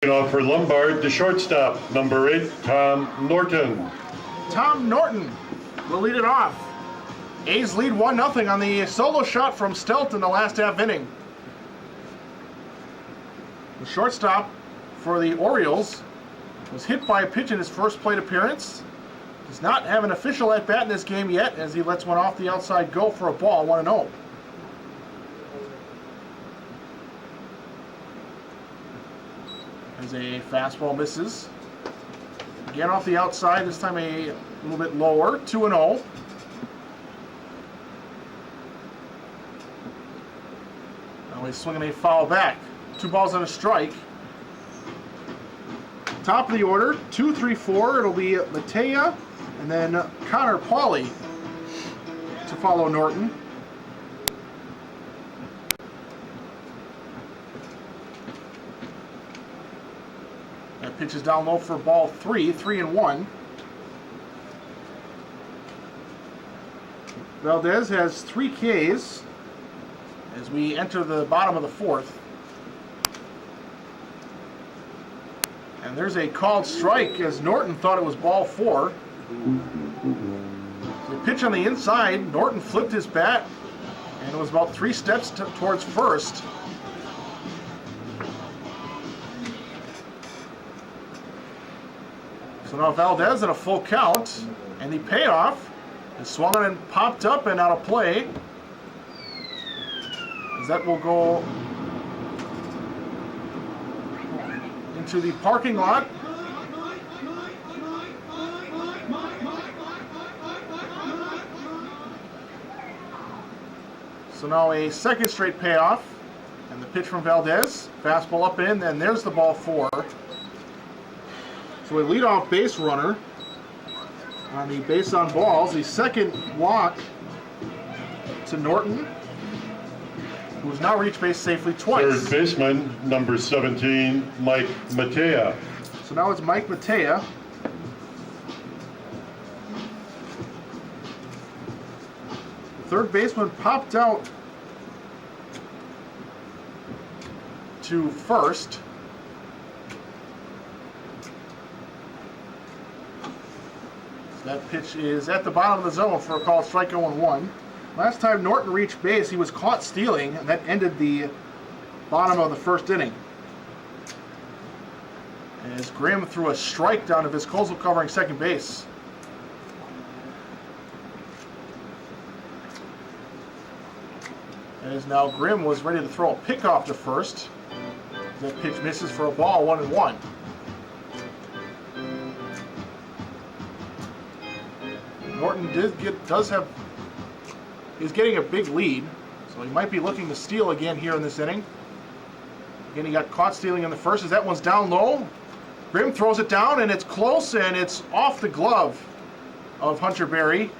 Off for Lombard, the shortstop, number 8, Tom Norton.
Tom Norton will lead it off. A's lead 1-0 on the solo shot from Stelt in the last half inning. The shortstop for the Orioles was hit by a pitch in his first plate appearance. Does not have an official at bat in this game yet, as he lets one off the outside go for a ball, 1-0. As a fastball misses. Again off the outside, this time a little bit lower, 2-0. Now he's swinging a foul back. 2 balls and a strike. Top of the order, 2, 3, 4. It'll be Matea and then Connor Pauley to follow Norton. That pitch is down low for ball 3, 3-1. Valdez has 3 Ks as we enter the bottom of the fourth. And there's a called strike as Norton thought it was ball 4. The pitch on the inside, Norton flipped his bat, and it was about 3 steps towards first. So now Valdez at a full count, and the payoff is swung on and popped up and out of play. As that will go into the parking lot. So now a second straight payoff, and the pitch from Valdez, fastball up in, and there's the ball 4. So a leadoff base runner on the base on balls. The second walk to Norton, who has now reached base safely twice.
Third baseman, number 17, Mike Matea.
So now it's Mike Matea. Third baseman popped out to first. That pitch is at the bottom of the zone for a called strike 0-1. Last time Norton reached base, he was caught stealing, and that ended the bottom of the first inning. As Grimm threw a strike down to Viscoso covering second base. As now Grimm was ready to throw a pickoff to first. That pitch misses for a ball, 1-1. Norton is getting a big lead, so he might be looking to steal again here in this inning. Again, he got caught stealing in the first as that one's down low. Grimm throws it down, and it's close, and it's off the glove of Hunter Berry.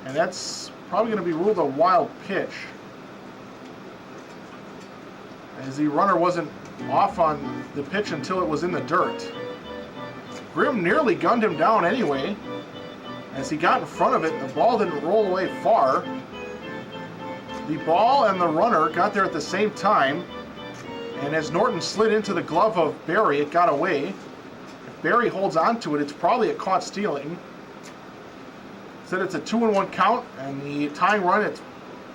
And that's probably going to be ruled a wild pitch, as the runner wasn't off on the pitch until it was in the dirt. Grimm nearly gunned him down anyway. As he got in front of it, the ball didn't roll away far. The ball and the runner got there at the same time, and as Norton slid into the glove of Berry, it got away. If Berry holds on to it, it's probably a caught stealing. Said it's a 2-1 count, and the tying run at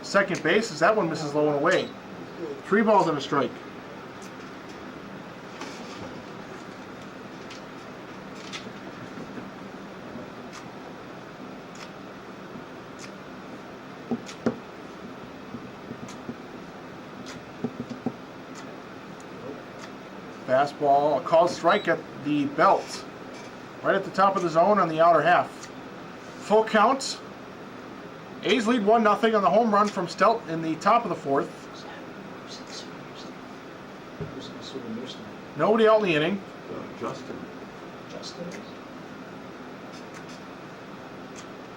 second base as that one misses low and away. 3 balls and a strike. Fastball, a called strike at the belt. Right at the top of the zone on the outer half. Full count. A's lead 1-0 on the home run from Stelt in the top of the fourth. Nobody out in the inning.
Justin.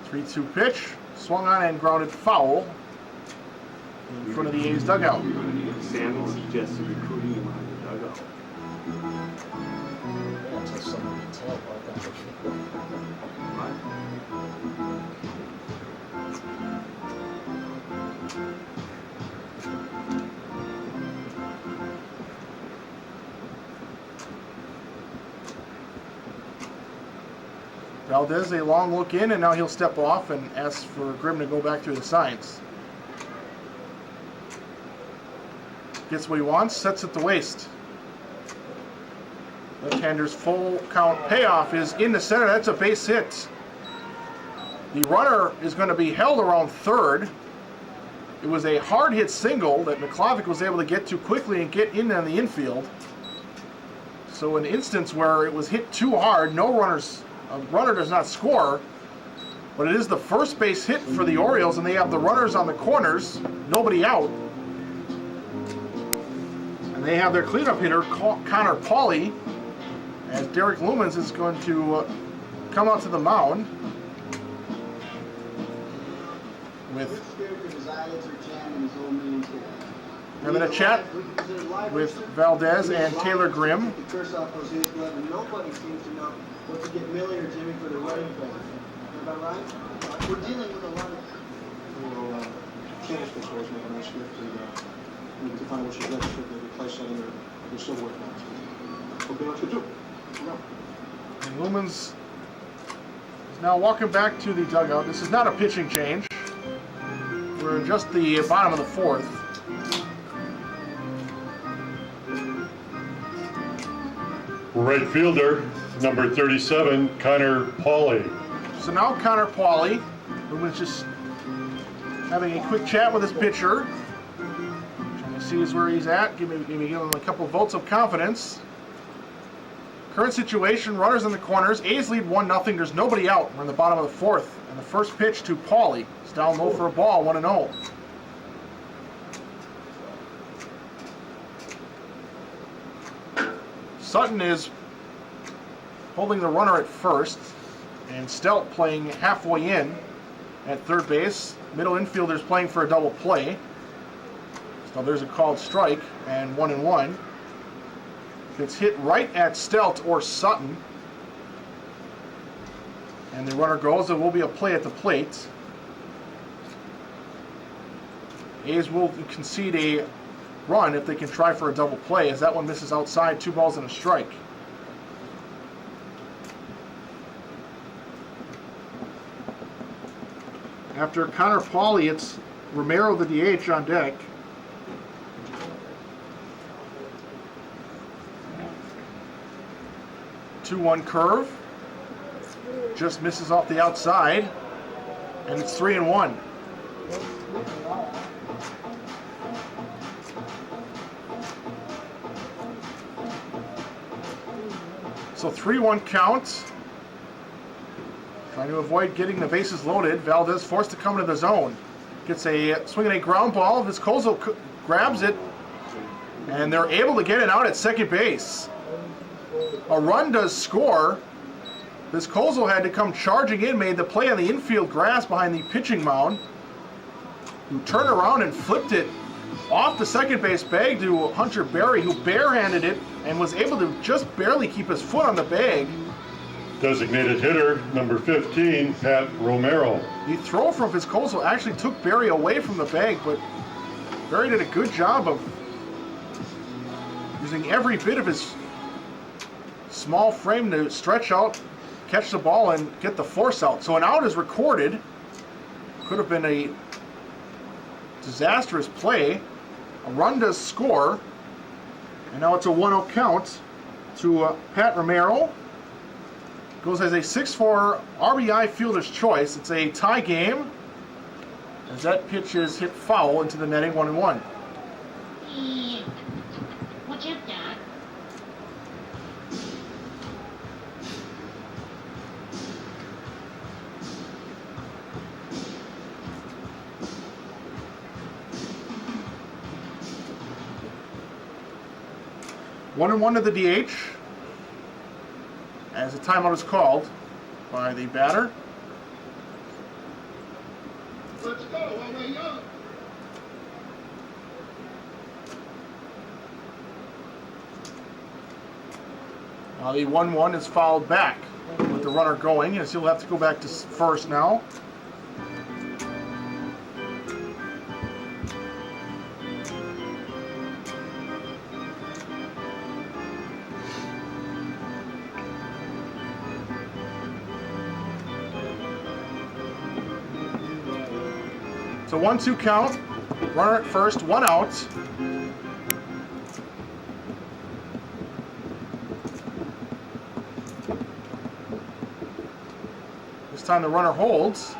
3-2 pitch. Swung on and grounded foul in front of the A's dugout.
You're going to need Samuel suggested recruiting him on the dugout.
Valdez, a long look in, and now he'll step off and ask for Grimm to go back through the signs. Gets what he wants, sets it to waste. Left-hander's full count payoff is in the center. That's a base hit. The runner is going to be held around third. It was a hard hit single that McClavic was able to get to quickly and get in on the infield. So an instance where it was hit too hard, a runner does not score, but it is the first base hit for the Orioles, and they have the runners on the corners, nobody out. And they have their cleanup hitter, Connor Pauley, as Derek Lumens is going to come out to the mound with having a chat with Valdez and Taylor Grimm.
Nobody seems to know what to get Millie or Jimmy for their wedding present. Am I right? We're dealing with a lot of...
We'll change this was making nice gift to find what she's registered to replace that in their silver accounts. Hope you know what to do.
And Lumens is now walking back to the dugout. This is not a pitching change. We're in just the bottom of the fourth.
Right fielder, number 37, Connor Pauley.
So now Connor Pauley, Lumens just having a quick chat with his pitcher. Trying to see where he's at. Give him a couple votes of confidence. Current situation, runners in the corners. A's lead 1-0. There's nobody out. We're in the bottom of the fourth. And the first pitch to Pauley. It's down low for a ball, 1-0. Sutton is holding the runner at first, and Stelt playing halfway in at third base. Middle infielders playing for a double play. So there's a called strike, and 1-1. If it's hit right at Stelt or Sutton, and the runner goes, there will be a play at the plate. A's will concede a run if they can try for a double play, as that one misses outside, 2 balls and a strike. After Connor Pauley, it's Romero, the DH, on deck. Two-one curve, just misses off the outside, and it's 3-1. So 3-1 count. Trying to avoid getting the bases loaded. Valdez forced to come into the zone. gets a swinging a ground ball. Viscoso grabs it, and they're able to get it out at second base. A run does score. Viscoso had to come charging in, made the play on the infield grass behind the pitching mound, who turned around and flipped it off the second base bag to Hunter Berry, who barehanded it and was able to just barely keep his foot on the bag.
Designated hitter number 15, Pat Romero.
The throw from Viscoso actually took Berry away from the bag, but Berry did a good job of using every bit of his small frame to stretch out, catch the ball, and get the force out. So an out is recorded. Could have been a disastrous play. A run does score. And now it's a 1-0 count to Pat Romero. Goes as a 6-4 RBI fielder's choice. It's a tie game, as that pitch is hit foul into the netting, 1-1.
Watch out, Dad.
One and one to the DH, as a timeout is called by the batter.
Let's go while we're young.
Now the 1-1 is fouled back with the runner going, as he'll have to go back to first now. So 1-2 count, runner at first, 1 out. This time the runner holds,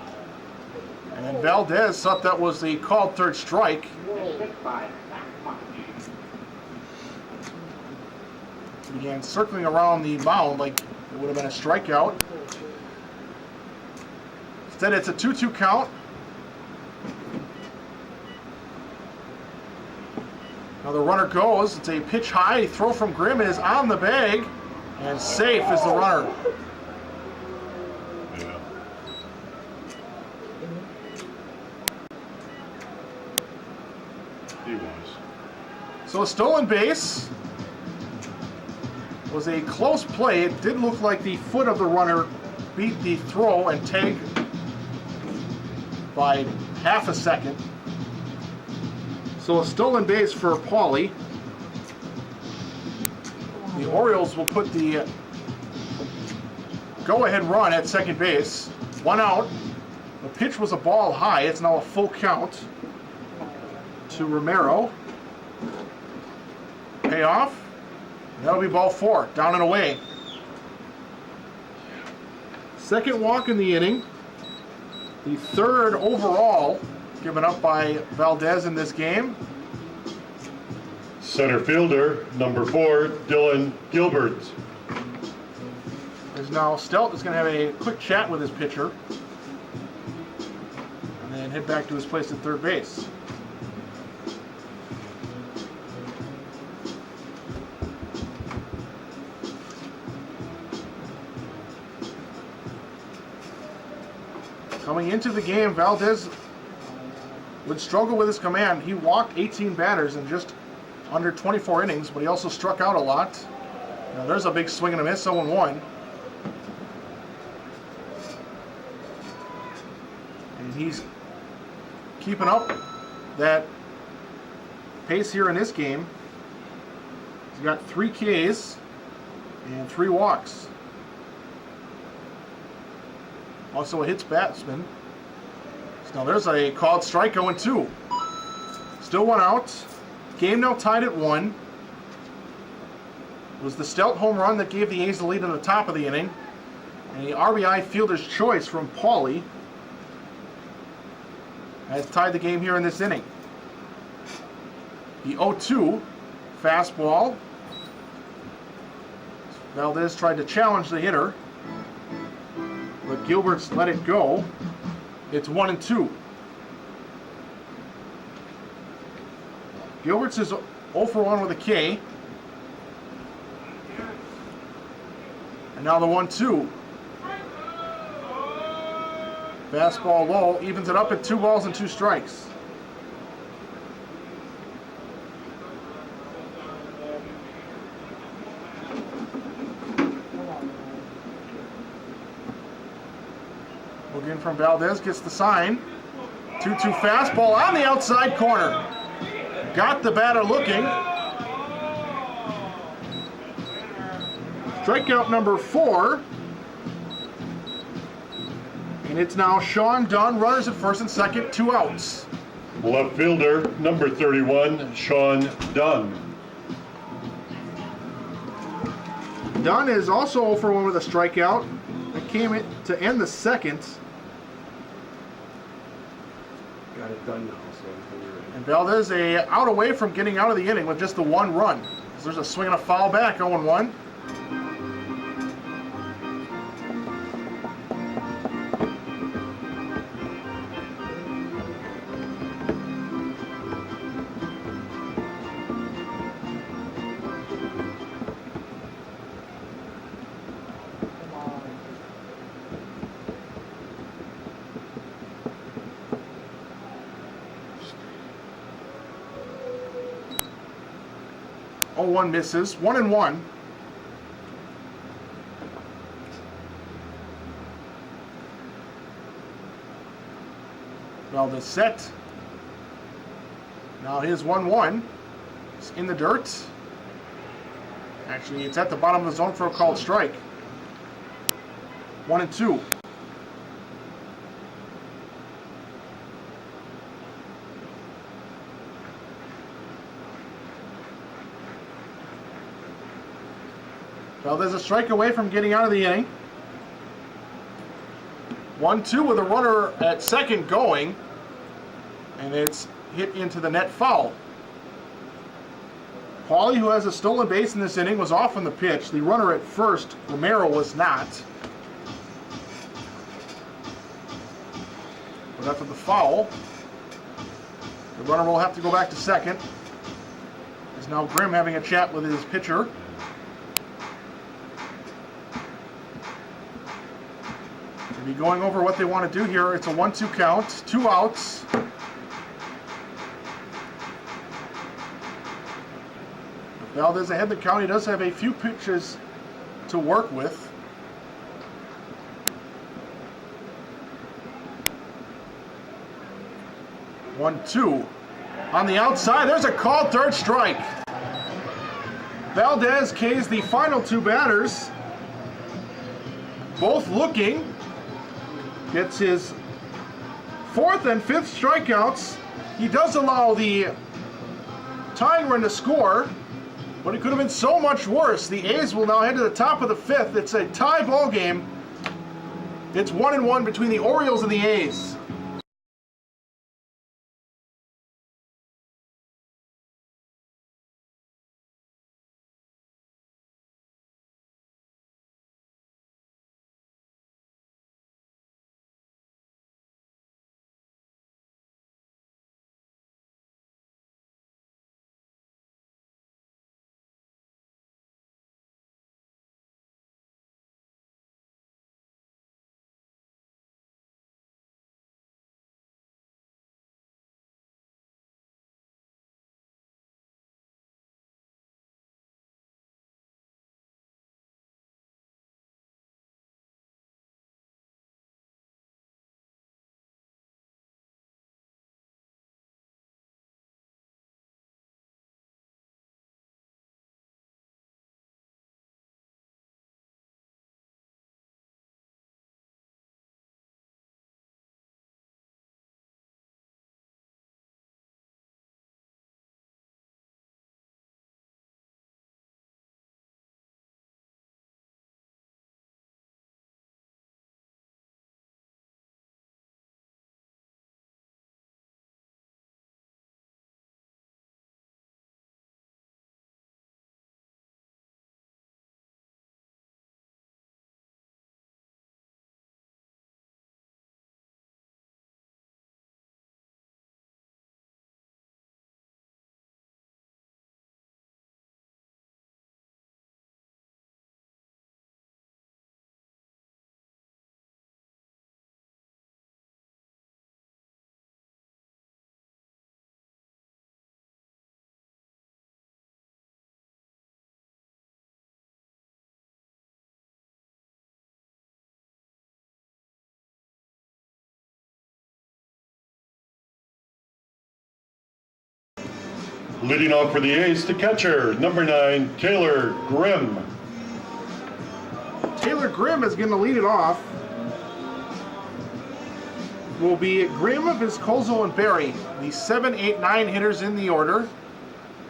and then Valdez thought that was the called third strike. He began circling around the mound like it would have been a strikeout. Instead it's a 2-2 count. Now the runner goes, it's a pitch high, throw from Grimm is on the bag, and safe is the runner.
Yeah. He was.
So a stolen base was a close play. It did look like the foot of the runner beat the throw and tagged by half a second. So a stolen base for Pauley. The Orioles will put the go-ahead run at second base. 1 out. The pitch was a ball high. It's now a full count to Romero. Payoff. That'll be ball 4. Down and away. Second walk in the inning. The third overall given up by Valdez in this game.
Center fielder number 4, Dylan Gilbert.
There's now Stelt is going to have a quick chat with his pitcher and then head back to his place at third base. Coming into the game, Valdez would struggle with his command. He walked 18 batters in just under 24 innings, but he also struck out a lot. Now there's a big swing and a miss, 0-1. And he's keeping up that pace here in this game. He's got 3 Ks and 3 walks. Also a hits batsman. Now there's a called strike, 0-2. Still 1 out. Game now tied at 1. It was the Stelt home run that gave the A's the lead in the top of the inning. And the RBI fielder's choice from Pauley has tied the game here in this inning. The 0-2 fastball. Valdez tried to challenge the hitter, but Gilbert's let it go. It's 1-2. Gilbert's is 0 for 1 with a K. And now the 1-2. Fastball low, evens it up at 2 balls and 2 strikes. Again from Valdez, gets the sign. 2-2 fastball on the outside corner. Got the batter looking. Strikeout number 4. And it's now Sean Dunn, runners at first and second, 2 outs.
Left fielder, number 31, Sean Dunn.
Dunn is also 0 for 1 with a strikeout. That came in to end the second.
Got it done now, so you're ready.
And Valdez out away from getting out of the inning with just the 1 run. So there's a swing and a foul back, 0-1. One misses, 1-1. Valdez set. Now his 1-1 is in the dirt. Actually, it's at the bottom of the zone for a called strike. 1-2. Valdez a strike away from getting out of the inning. 1-2 with a runner at second going. And it's hit into the net foul. Pauley, who has a stolen base in this inning, was off on the pitch. The runner at first, Romero, was not. But after the foul, the runner will have to go back to second. Is now Grimm having a chat with his pitcher. Be going over what they want to do here. It's a 1-2 count, 2 outs. Valdez ahead the count. He does have a few pitches to work with. 1-2. On the outside, there's a called third strike. Valdez K's the final 2 batters. Both looking. Gets his 4th and 5th strikeouts. He does allow the tying run to score, but it could have been so much worse. The A's will now head to the top of the 5th. It's a tie ball game. It's 1-1 between the Orioles and the A's.
Leading off for the A's, the catcher, number 9, Taylor Grimm.
Taylor Grimm is going to lead it off. Will be Grimm, Viscoso, and Berry, the 7, 8, 9 hitters in the order.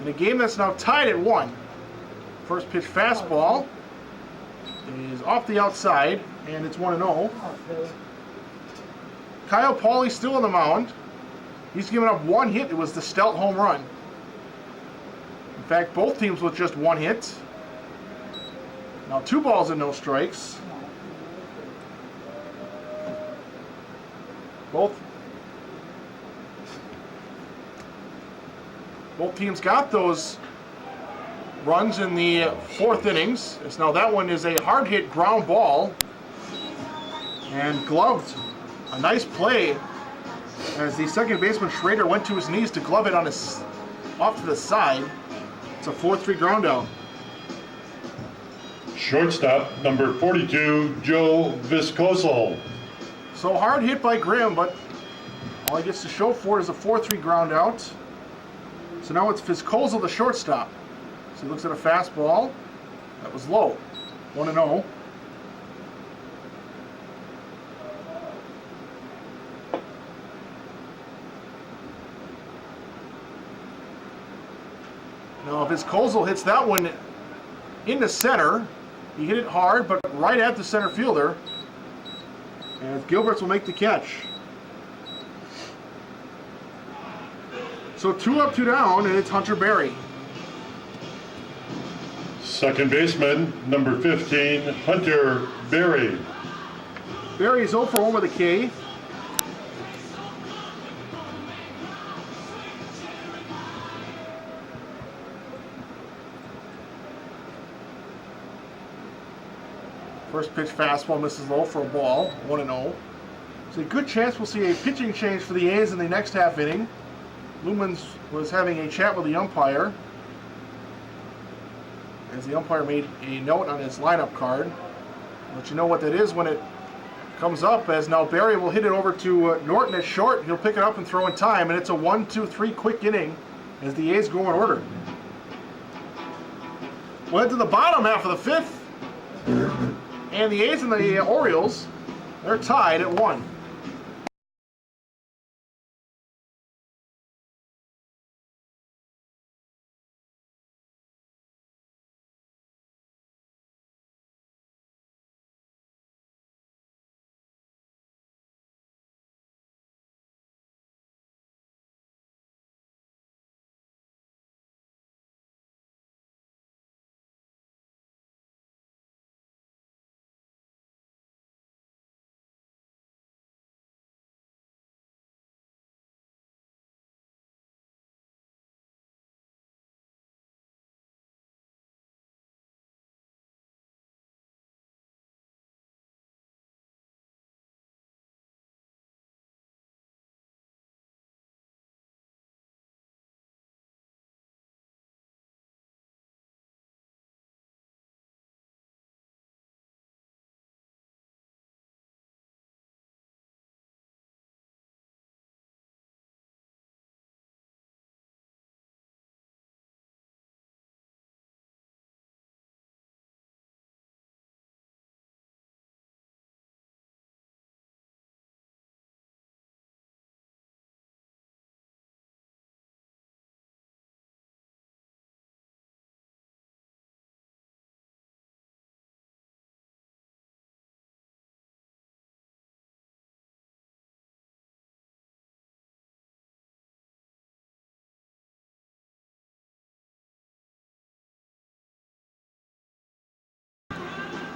In a game that's now tied at 1. First pitch fastball is off the outside, and it's 1-0. Kyle Pauley still on the mound. He's given up 1 hit. It was the Stout home run. In fact, both teams with just 1 hit. Now 2 balls and no strikes. Both teams got those runs in the 4th innings. Now that one is a hard hit ground ball and gloved. A nice play as the second baseman Schrader went to his knees to glove it on his off to the side. It's a 4-3 ground out.
Shortstop, number 42, Joe Viscoso.
So hard hit by Grimm, but all he gets to show for it is a 4-3 ground out. So now it's Viscoso, the shortstop. So he looks at a fastball. That was low. 1-0. Now Viscoso hits that one into center. He hit it hard, but right at the center fielder. And Gilberts will make the catch. So 2 up, 2 down, and it's Hunter Berry.
Second baseman, number 15, Hunter Berry.
Berry is 0 for 1 with a K. First pitch fastball misses low for a ball, 1-0. So a good chance we'll see a pitching change for the A's in the next half inning. Lumens was having a chat with the umpire as the umpire made a note on his lineup card. I'll let you know what that is when it comes up, as now Berry will hit it over to Norton at short. He'll pick it up and throw in time, and it's a 1-2-3 quick inning as the A's go in order. We'll head to the bottom half of the 5th. And the A's and the Orioles, they're tied at 1.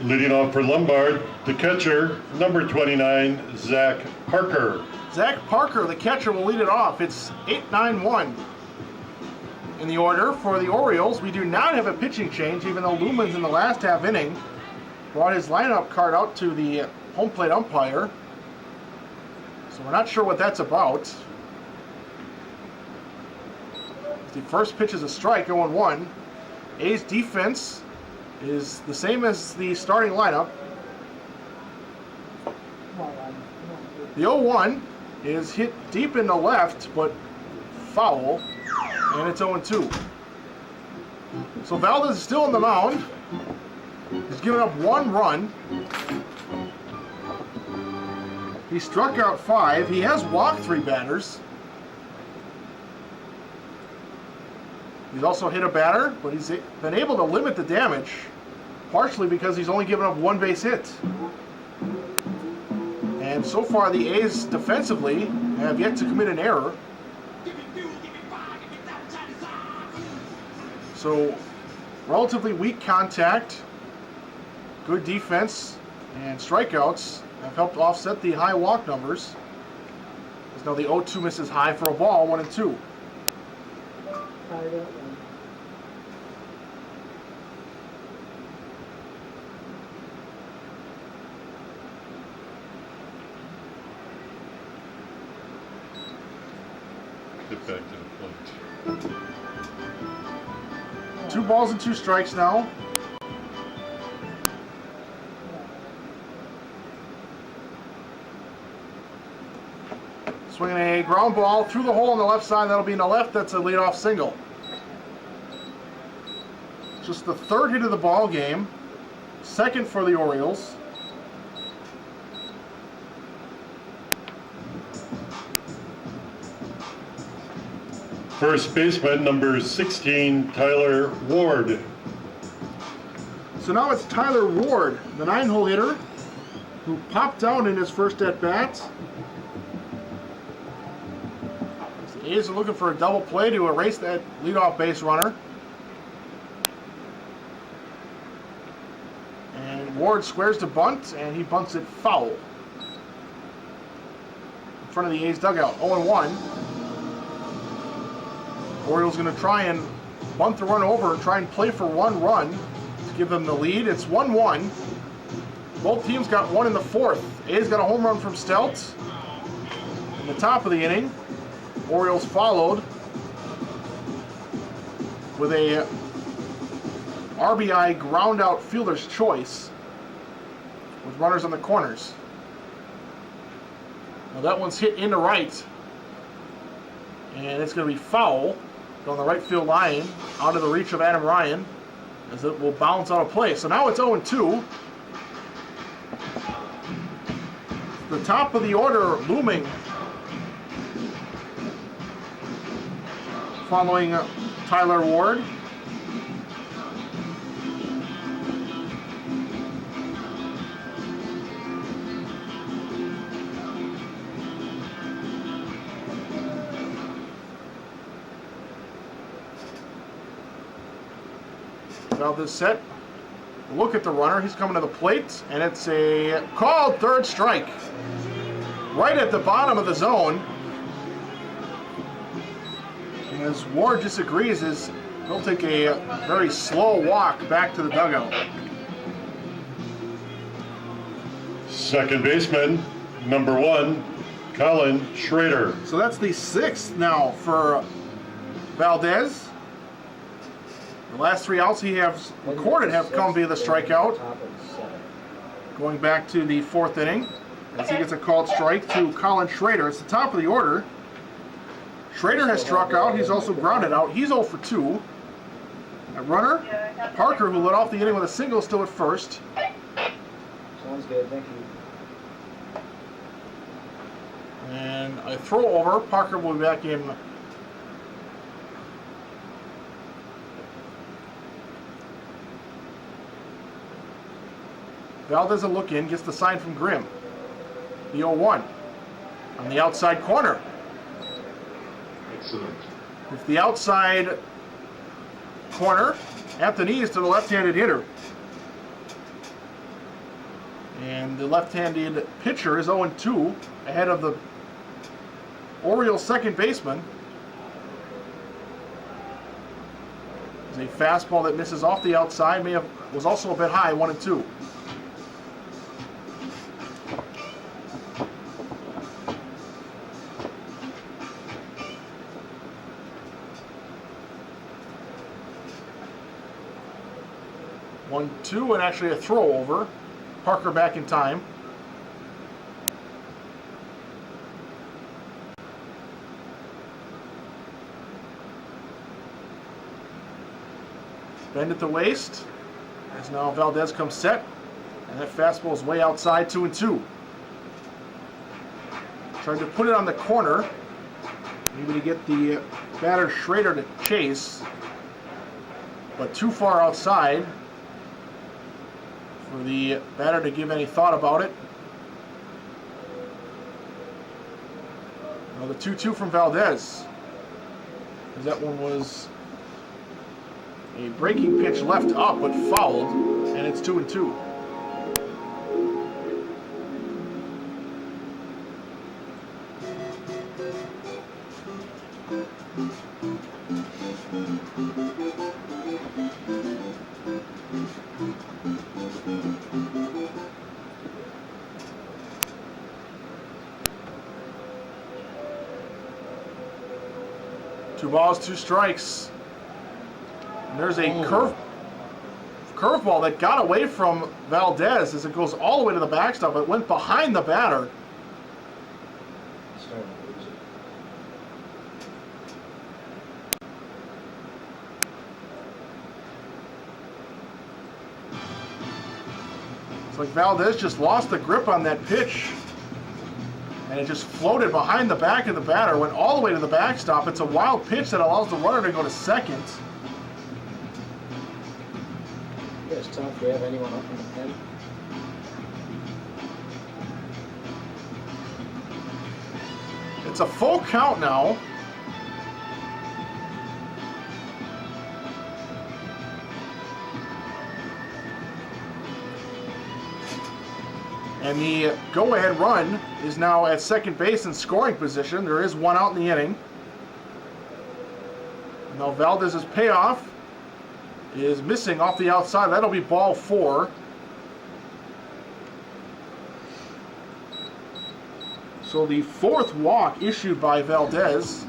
Leading off for Lombard, the catcher, number 29, Zach Parker.
Zach Parker, the catcher, will lead it off. It's 8-9-1 in the order. For the Orioles, we do not have a pitching change, even though Lumens in the last half inning brought his lineup card out to the home plate umpire. So we're not sure what that's about. The first pitch is a strike, 0-1. A's defense is the same as the starting lineup. The 0-1 is hit deep in the left, but foul. And it's 0-2. So Valdez is still on the mound. He's given up 1 run. He struck out 5. He has walked 3 batters. He's also hit a batter, but he's been able to limit the damage, partially because he's only given up 1 base hit. And so far the A's defensively have yet to commit an error. So relatively weak contact, good defense, and strikeouts have helped offset the high walk numbers. As now the 0-2 misses high for a ball, 1-2.
Get back to the plate.
2 balls and 2 strikes now. Swinging a ground ball through the hole on the left side. That'll be in the left. That's a leadoff single. Just the 3rd hit of the ball game. 2nd for the Orioles.
First baseman, number 16, Tyler Ward.
So now it's Tyler Ward, the 9-hole hitter, who popped down in his first at-bat. The A's are looking for a double play to erase that leadoff base runner. And Ward squares to bunt, and he bunts it foul. In front of the A's dugout, 0-1. Orioles going to try and bunt the run over and try and play for 1 run to give them the lead. It's 1-1. Both teams got 1 in the 4th. A's got a home run from Stelt in the top of the inning. Orioles followed with a RBI ground out fielder's choice with runners on the corners. Now that one's hit into right, and it's going to be foul on the right field line, out of the reach of Adam Ryan, as it will bounce out of play. So now it's 0-2. The top of the order looming following Tyler Ward. Now this set, look at the runner. He's coming to the plate, and it's a called 3rd strike. Right at the bottom of the zone. As Ward disagrees, he'll take a very slow walk back to the dugout.
Second baseman, number 1, Colin Schrader.
So that's the 6th now for Valdez. The last 3 outs he has recorded have come via the strikeout. Going back to the 4th inning, as he gets a called strike to Colin Schrader. It's the top of the order. Schrader has struck out. He's also grounded out. He's 0 for 2. A runner, Parker, who led off the inning with a single, still at first.
Sounds good, thank you.
And a throw over. Parker will be back in. Valdez a look in, gets the sign from Grimm. The 0-1 on the outside corner.
Excellent.
It's the outside corner at the knees to the left-handed hitter. And the left-handed pitcher is 0-2 ahead of the Orioles second baseman. There's a fastball that misses off the outside, was also a bit high, 1-2. One, two, and actually a throw over. Parker back in time. Bend at the waist. As now Valdez comes set. And that fastball is way outside, 2-2. Tried to put it on the corner. Maybe to get the batter Schrader to chase. But too far outside for the batter to give any thought about it. Now the 2-2 from Valdez. As that one was a breaking pitch left up but fouled, and it's 2-2. Two balls, two strikes. And there's a curveball that got away from Valdez as it goes all the way to the backstop. It went behind the batter. It's like Valdez just lost the grip on that pitch. And it just floated behind the back of the batter, went all the way to the backstop. It's a wild pitch that allows the runner to go to second.
It's tough to have anyone up in the pen.
It's a full count now. And the go-ahead run is now at second base in scoring position. There is one out in the inning. Now Valdez's payoff is missing off the outside. That'll be ball 4. So the 4th walk issued by Valdez.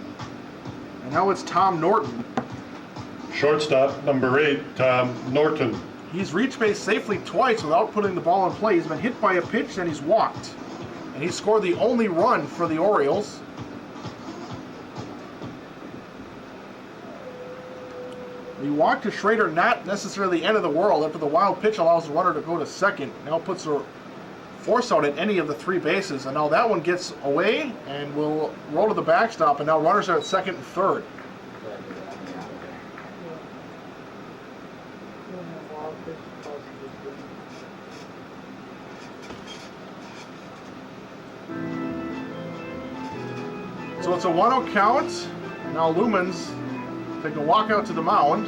And now it's Tom Norton.
Shortstop, number 8, Tom Norton.
He's reached base safely twice without putting the ball in play. He's been hit by a pitch and he's walked. And he scored the only run for the Orioles. The walk to Schrader, not necessarily the end of the world. After the wild pitch allows the runner to go to second. Now puts a force out at any of the 3 bases. And now that one gets away and will roll to the backstop. And now runners are at second and third. So it's a 1-0 count. Now Lumens taking a walk out to the mound.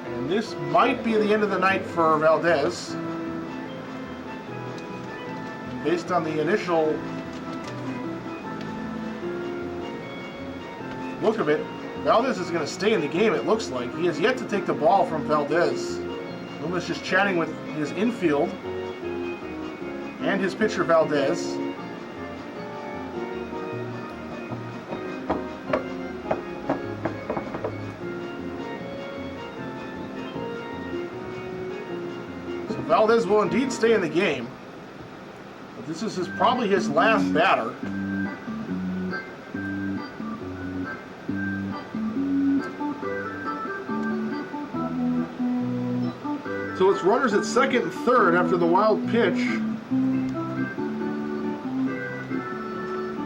And this might be the end of the night for Valdez. Based on the initial look of it, Valdez is going to stay in the game, it looks like. He has yet to take the ball from Valdez. Luma's just chatting with his infield and his pitcher, Valdez. So Valdez will indeed stay in the game. But this is probably his last batter. So it's runners at second and third after the wild pitch.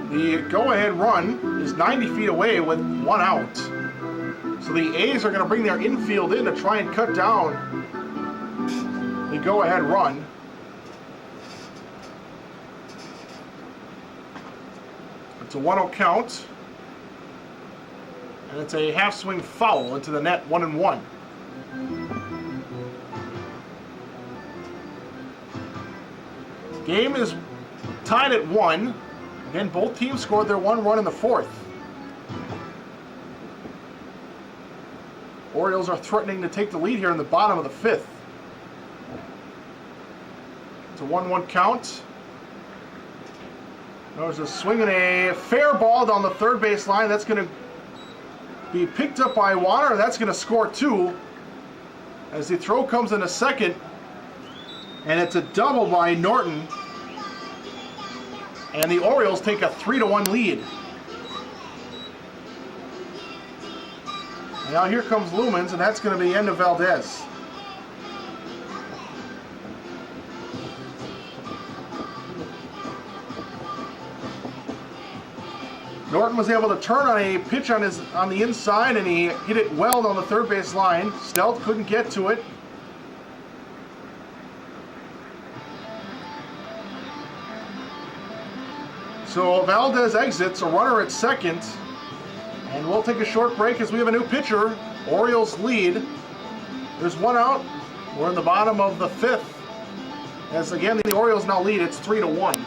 The go-ahead run is 90 feet away with 1 out. So the A's are going to bring their infield in to try and cut down the go-ahead run. It's a 1-0 count. And it's a half-swing foul into the net, 1-1. Game is tied at 1. Again, both teams scored their 1 run in the 4th. Orioles are threatening to take the lead here in the bottom of the 5th. It's a 1-1 count. There's a swing and a fair ball down the third base line. That's going to be picked up by Warner. That's going to score 2. As the throw comes in a second. And it's a double by Norton. And the Orioles take a 3-1 lead. And now here comes Lumens, and that's going to be the end of Valdez. Norton was able to turn on a pitch on the inside, and he hit it well on the third base line. Stelt couldn't get to it. So Valdez exits, a runner at second, and we'll take a short break as we have a new pitcher. Orioles lead. There's one out. We're in the bottom of the fifth. As again, the Orioles now lead. It's 3-1.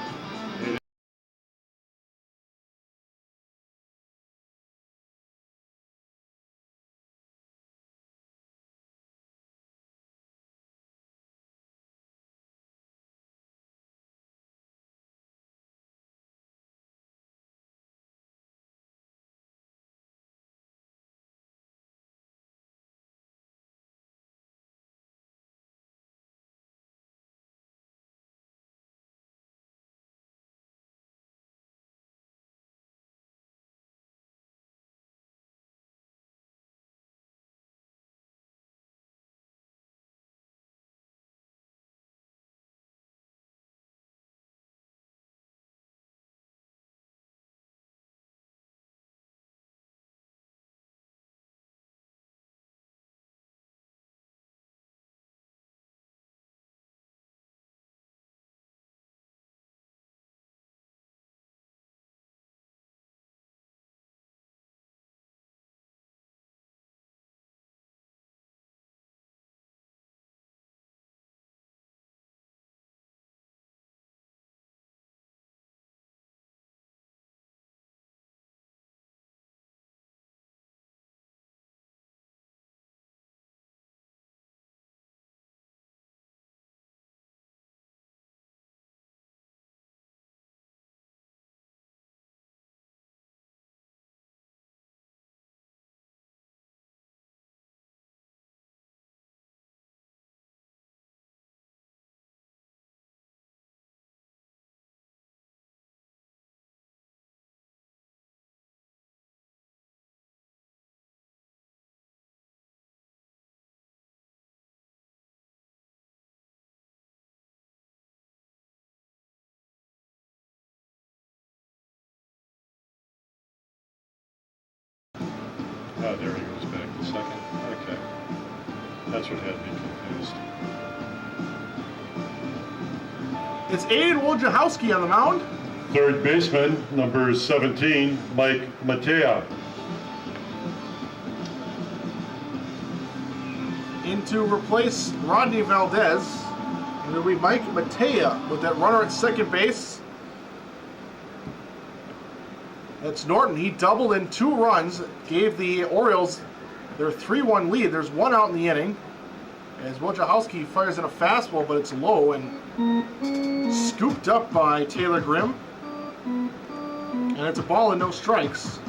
Oh, there he goes back to second. Okay. That's what had me confused.
It's Aiden Wojciechowski on the mound.
Third baseman, number 17, Mike Matea.
In to replace Rodney Valdez. And it'll be Mike Matea with that runner at second base. That's Norton. He doubled in 2 runs, gave the Orioles their 3-1 lead. There's one out in the inning. As Wojciechowski fires in a fastball, but it's low and scooped up by Taylor Grimm. And it's a ball and no strikes.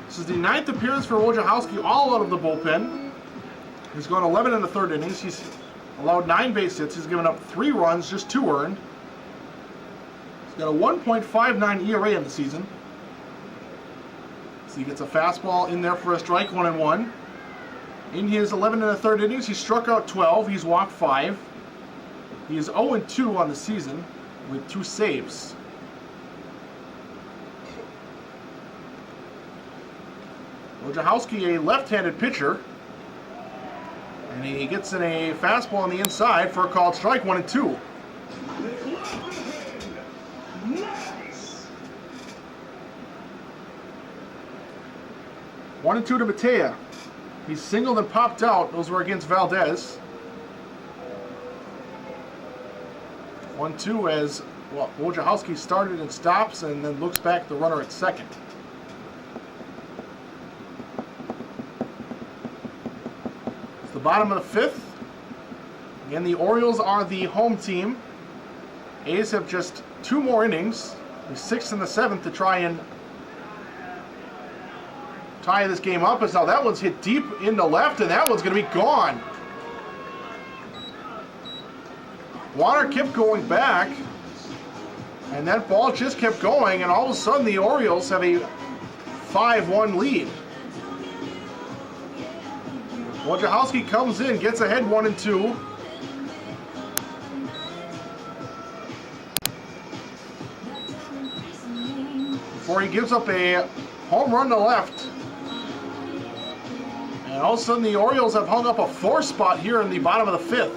This is the 9th appearance for Wojciechowski, all out of the bullpen. He's gone 11 in the 3rd innings. He's allowed 9 base hits. He's given up 3 runs, just 2 earned. He's got a 1.59 ERA in the season. So he gets a fastball in there for a strike, 1-1. In his 11 and a 3rd innings, he struck out 12. He's walked 5. He is 0-2 on the season with 2 saves. Wojciechowski, a left-handed pitcher. And he gets in a fastball on the inside for a called strike, 1-2.
Nice.
1-2 to Matea. He's singled and popped out. Those were against Valdez. 1-2 as Wojciechowski started and stops and then looks back at the runner at second. It's the bottom of the 5th. Again, the Orioles are the home team. A's have just 2 more innings, the 6th and the 7th, to try and tie this game up. As now that one's hit deep into left, and that one's going to be gone. Warner kept going back. And that ball just kept going, and all of a sudden the Orioles have a 5-1 lead. Wojciechowski comes in, gets ahead 1-2. Before he gives up a home run to left. And all of a sudden the Orioles have hung up a 4 spot here in the bottom of the 5th.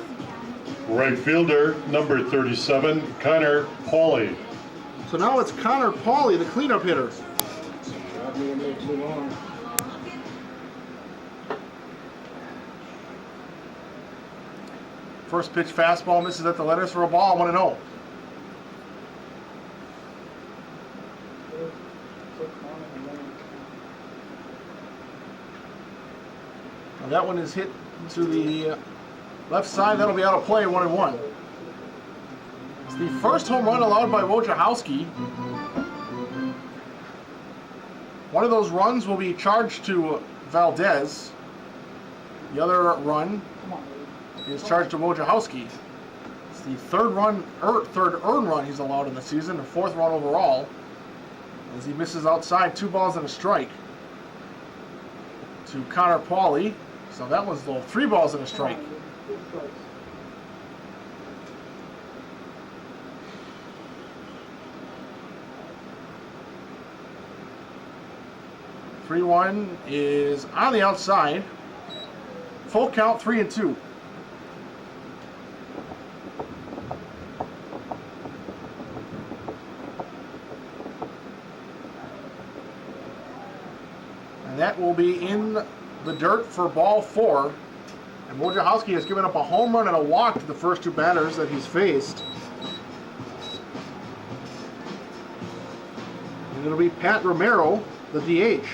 Right fielder, number 37, Connor Pauley.
So now it's Connor Pauley, the cleanup hitter.
I'll be in there too long.
First pitch fastball misses at the letters for a ball, 1-0. Now that one is hit to the left side. That'll be out of play, 1-1. It's the first home run allowed by Wojciechowski. One of those runs will be charged to Valdez. The other run is charged to Wojciechowski. It's the third earned run he's allowed in the season, the 4th run overall, as he misses outside, 2 balls and a strike to Connor Pauley. So that one's low, 3 balls and a strike. Three one is on the outside. Full count, 3-2. And that will be in the dirt for ball 4. And Wojciechowski has given up a home run and a walk to the first 2 batters that he's faced. And it'll be Pat Romero, the DH.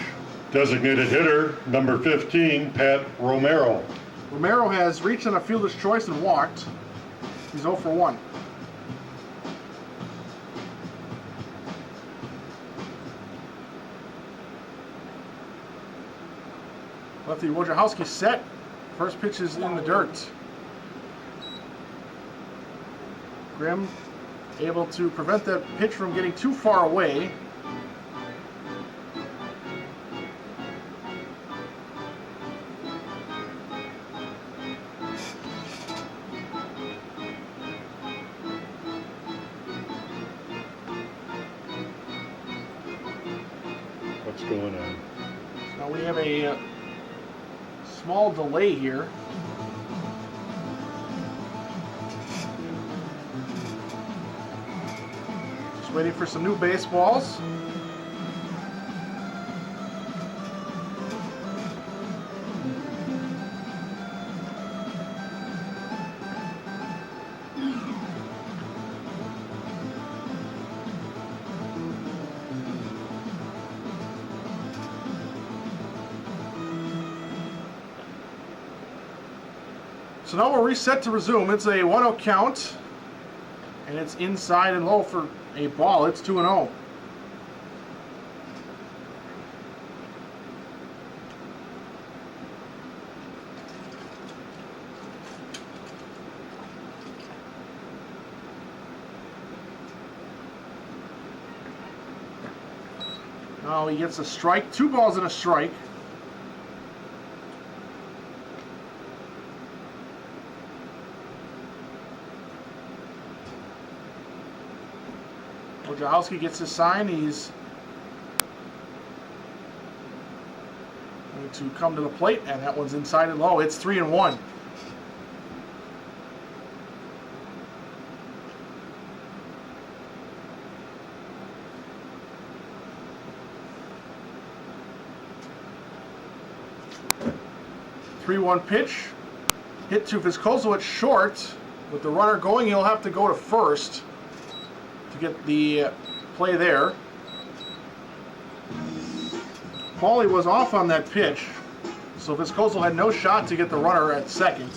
Designated hitter, number 15, Pat Romero.
Romero has reached on a fielder's choice and walked. He's 0 for 1. Lefty Wojciechowski set. First pitch is in the dirt. Grimm able to prevent that pitch from getting too far away.
What's going on?
Now we have a small delay here. Just waiting for some new baseballs. So now we're reset to resume. It's a 1-0 count, and it's inside and low for a ball. It's 2-0. Now he gets a strike, 2 balls and a strike. Wojciechowski gets his sign. He's going to come to the plate, and that one's inside and low. It's 3-1. Three-one pitch. Hit to Viscoso at short. With the runner going, he'll have to go to first to get the play there. Pauley was off on that pitch, so Viscoso had no shot to get the runner at second.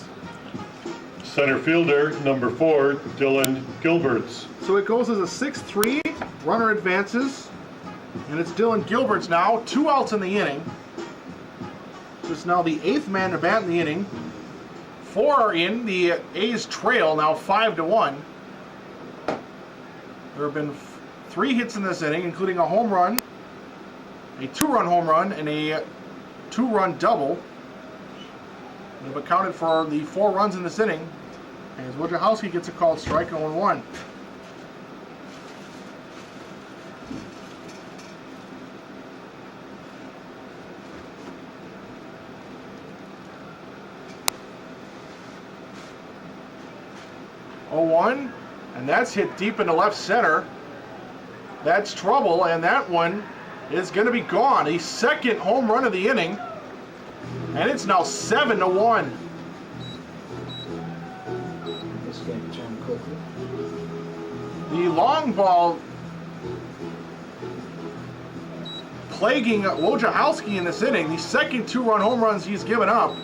Center fielder, number 4, Dylan Gilberts.
So it goes as a 6-3, runner advances, and it's Dylan Gilberts now, 2 outs in the inning. Just now the 8th man to bat in the inning. 4 are in, the A's trail now 5-1. There have been 3 hits in this inning, including a home run, a 2-run home run, and a 2-run double. They've accounted for the 4 runs in this inning, as Wojciechowski gets a called strike, 0-1. And that's hit deep into left center. That's trouble, and that one is going to be gone. A second home run of the inning, and it's now 7-1.
This game turned quickly.
The long ball plaguing Wojciechowski in this inning. The second 2-run home runs he's given up.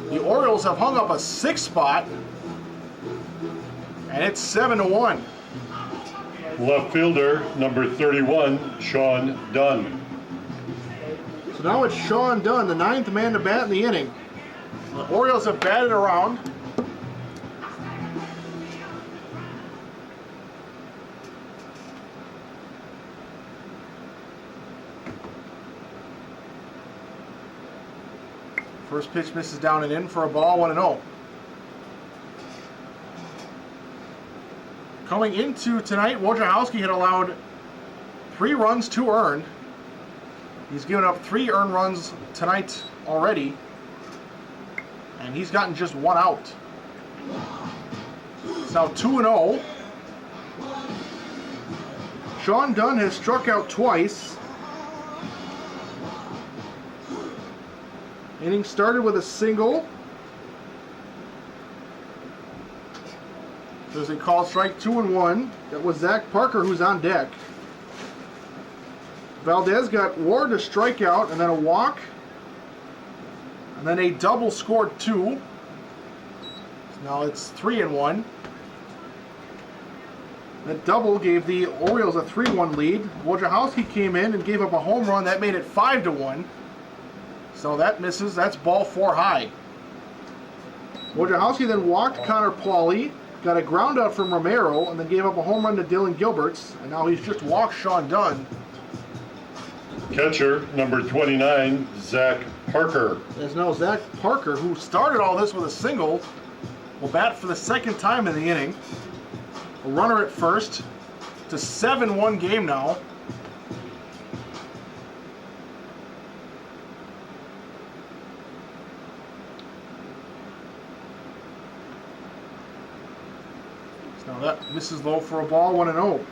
The Orioles have hung up a 6 spot, and it's 7-1.
Left fielder, number 31, Sean Dunn.
So now it's Sean Dunn, the 9th man to bat in the inning. The Orioles have batted around. First pitch misses down and in for a ball, 1-0. Coming into tonight, Wojciechowski had allowed 3 runs, 2 earned. He's given up 3 earned runs tonight already, and he's gotten just 1 out. It's now 2-0. Sean Dunn has struck out twice. Inning started with a single. There's a called strike, 2-1. That was Zach Parker, who's on deck. Valdez got Ward to strike out, and then a walk, and then a double scored 2. So now it's 3-1. That double gave the Orioles a 3-1 lead. Wojciechowski came in and gave up a home run. That made it 5-1. So that misses. That's ball 4 high. Wojciechowski then walked Connor Pauley, got a ground out from Romero, and then gave up a home run to Dylan Gilberts. And now he's just walked Sean Dunn.
Catcher, number 29, Zach Parker.
There's now Zach Parker, who started all this with a single, will bat for the 2nd time in the inning. A runner at first. It's a 7-1 game now. Now that misses low for a ball, 1-0.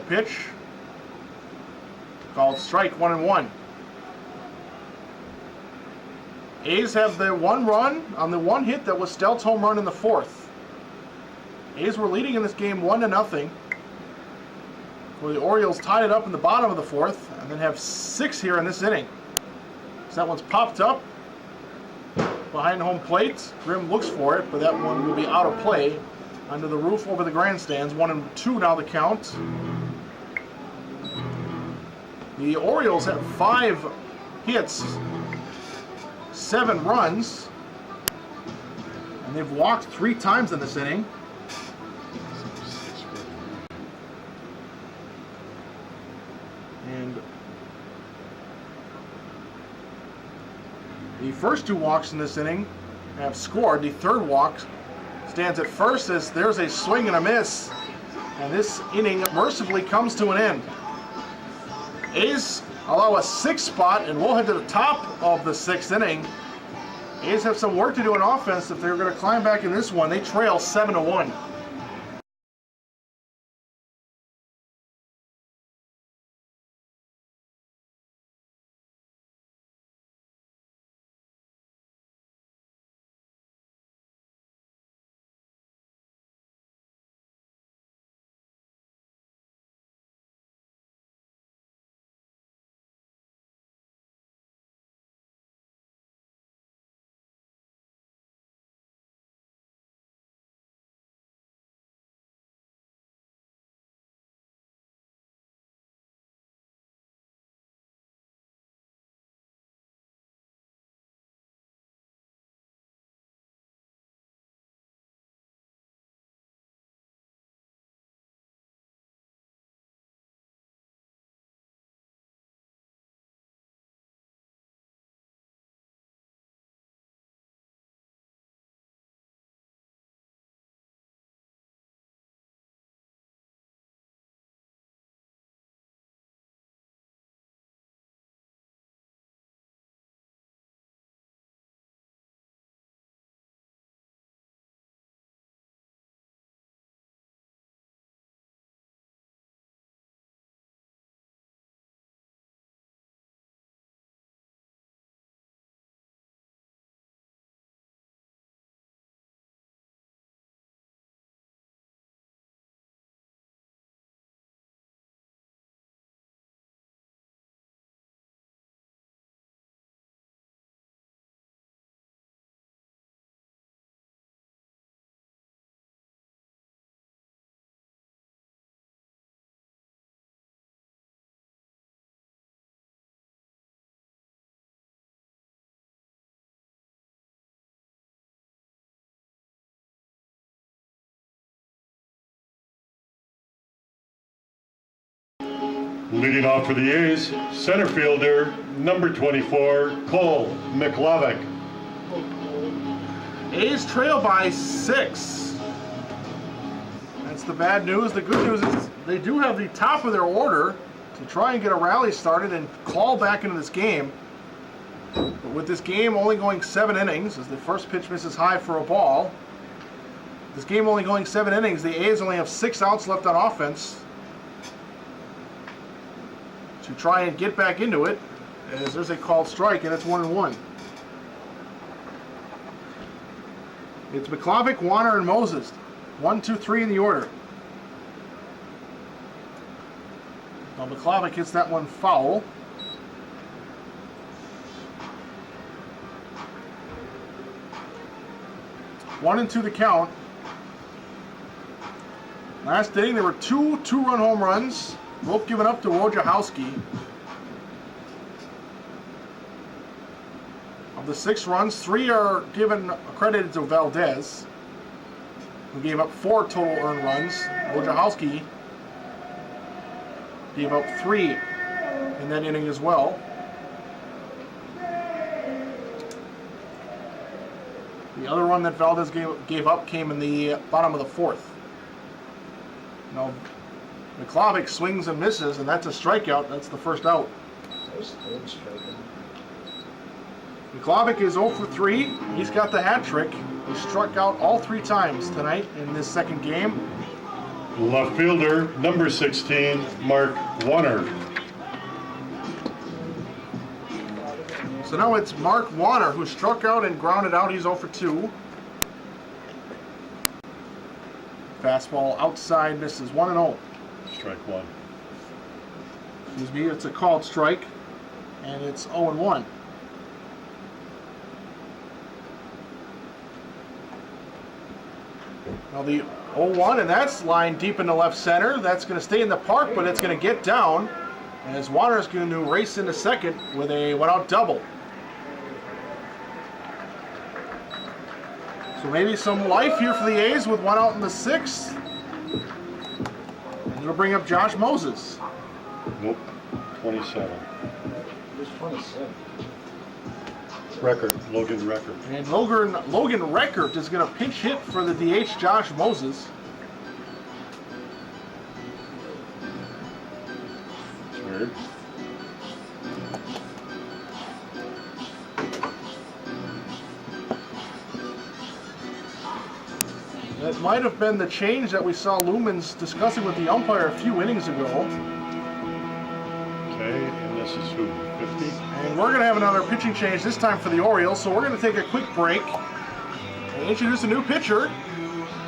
Pitch. Called strike, 1-1. A's have the 1 run on the 1 hit that was Stelt's home run in the 4th. A's were leading in this game 1-0. Where the Orioles tied it up in the bottom of the 4th, and then have 6 here in this inning. So that one's popped up behind home plate. Grimm looks for it, but that one will be out of play under the roof over the grandstands. 1-2 now the count. The Orioles have 5 hits, 7 runs, and they've walked 3 times in this inning. And the first 2 walks in this inning have scored. The 3rd walk stands at first as there's a swing and a miss. And this inning mercifully comes to an end. A's allow a 6 spot, and we'll head to the top of the 6th inning. A's have some work to do in offense if they're going to climb back in this one. They trail 7-1.
Leading off for the A's, center fielder, number 24, Cole McLavick.
A's trail by 6. That's the bad news. The good news is they do have the top of their order to try and get a rally started and claw back into this game. But with this game only going 7 innings, as the first pitch misses high for a ball, this game only going 7 innings, the A's only have 6 outs left on offense to try and get back into it, as there's a called strike, and it's 1-1. It's McLavick, Warner, and Moses. 1, 2, 3 in the order. Now McLavick hits that one foul. One and 2 the count. Last inning there were 2 two-run home runs, both given up to Wojciechowski. Of the 6 runs, 3 are given credited to Valdez, who gave up 4 total earned runs. Wojciechowski gave up 3 in that inning as well. The other run that Valdez gave up came in the bottom of the 4th. Now, McLavick swings and misses, and that's a strikeout. That's the first out. McLavick is 0 for 3. He's got the hat trick. He struck out all 3 times tonight in this second game.
Left fielder, number 16, Mark Warner.
So now it's Mark Warner who struck out and grounded out. He's 0 for 2. Fastball outside, misses 1-0.
Strike 1.
Excuse me, it's a called strike, and it's 0-1. Now the 0-1, and that's lined deep into left center. That's going to stay in the park, but it's going to get down, as Warner's going to race into second with a one-out double. So maybe some life here for the A's with 1 out in the 6th. And it'll bring up Josh Moses.
Nope, 27.
Who's 27?
Record, Logan Record.
And Logan Reckert is going to pinch hit for the DH Josh Moses.
It's weird.
That might have been the change that we saw Lumens discussing with the umpire a few innings ago.
Okay, and this is who, 50?
And we're going to have another pitching change this time for the Orioles, so we're going to take a quick break and introduce a new pitcher.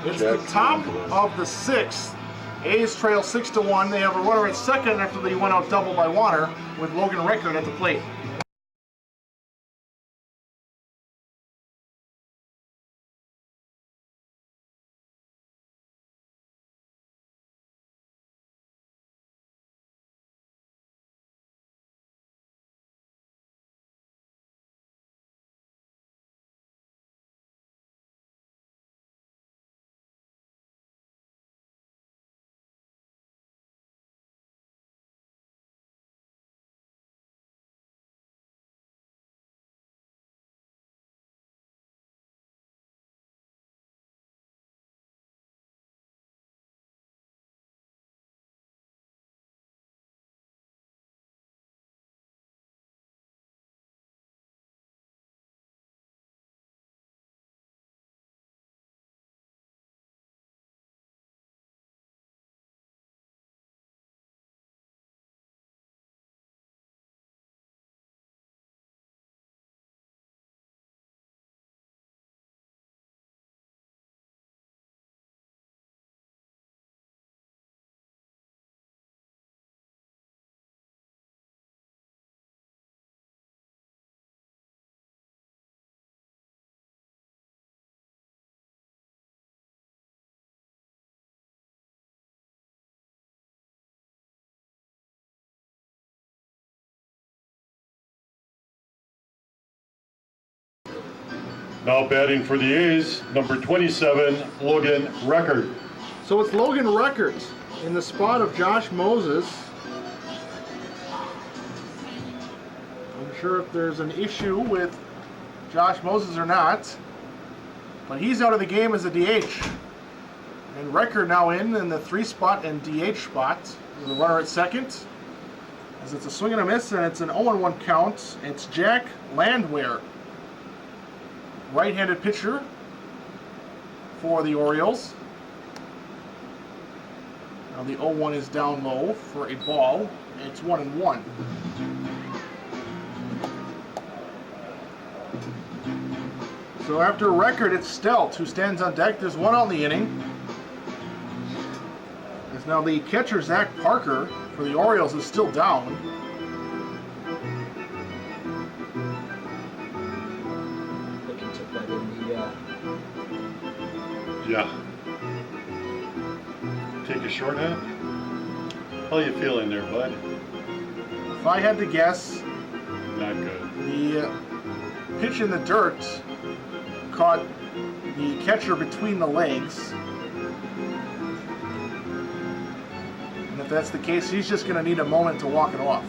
It's the top of the 6th. A's trail 6-1. They have a runner at second after they went out double by Warner with Logan Reckert at the plate.
Now batting for the A's, number 27, Logan Record.
So it's Logan Reckert in the spot of Josh Moses. sure if there's an issue with Josh Moses or not. But he's out of the game as a DH. And Record now in the 3 spot and DH spot. With a runner at second. As it's a swing and a miss, and it's an 0-1 count. It's Jack Landwehr, right-handed pitcher for the Orioles. Now the 0-1 is down low for a ball. It's 1-1. So after Record, it's Stelt who stands on deck. There's one out in the inning. As now the catcher, Zach Parker, for the Orioles is still down.
I think he took that in the,
Yeah. Take a short half? How you feeling there, bud?
If I had to guess,
Not good.
the pitch in the dirt caught the catcher between the legs. And if that's the case, he's just going to need a moment to walk it off.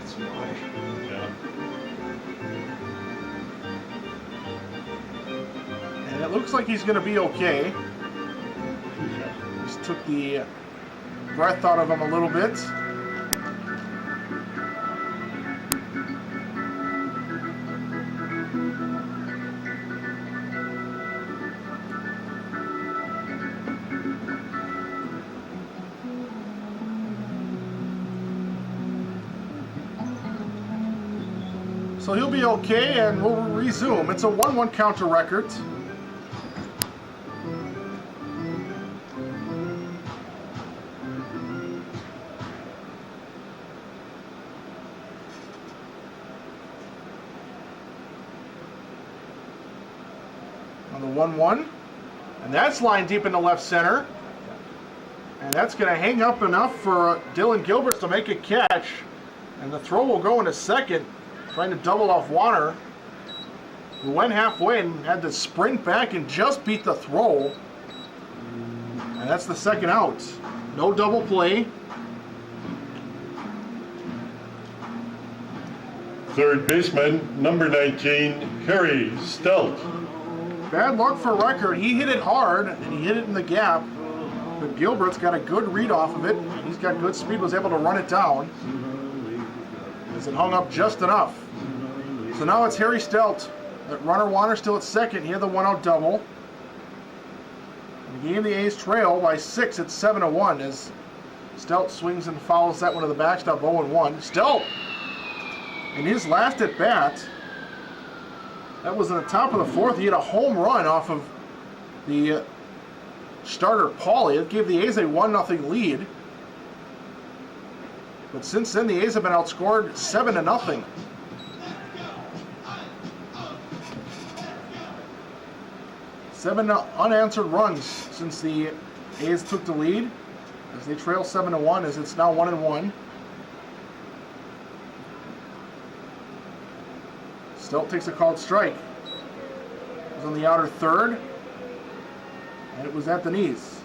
it's wide.
Yeah.
And it looks like he's going to be okay. Just took the breath out of him a little bit. So he'll be okay, and we'll resume. It's a 1-1 counter record. On the 1-1. And that's lined deep into left center. And that's going to hang up enough for Dylan Gilbert to make a catch. And the throw will go into second. Trying to double off Warner, who went halfway and had to sprint back and just beat the throw. And that's the second out. No double play.
Third baseman, number 19, Harry Stelt.
Bad luck for Record. He hit it hard, and he hit it in the gap. But Gilbert's got a good read off of it. He's got good speed, was able to run it down. As it hung up just enough. So now it's Harry Stelt. That runner Warner still at second. He had the 1-out double. And the game, the A's trail by 6 at 7-1 as Stelt swings and fouls that one to the backstop, 0-1. Stelt, in his last at bat, that was in the top of the 4th. He had a home run off of the starter Pauley. It gave the A's a 1-0 lead. But since then, the A's have been outscored 7-0. Seven unanswered runs since the A's took the lead, as they trail 7-1, as it's now 1-1. Stelt takes a called strike. It was on the outer third, and it was at the knees.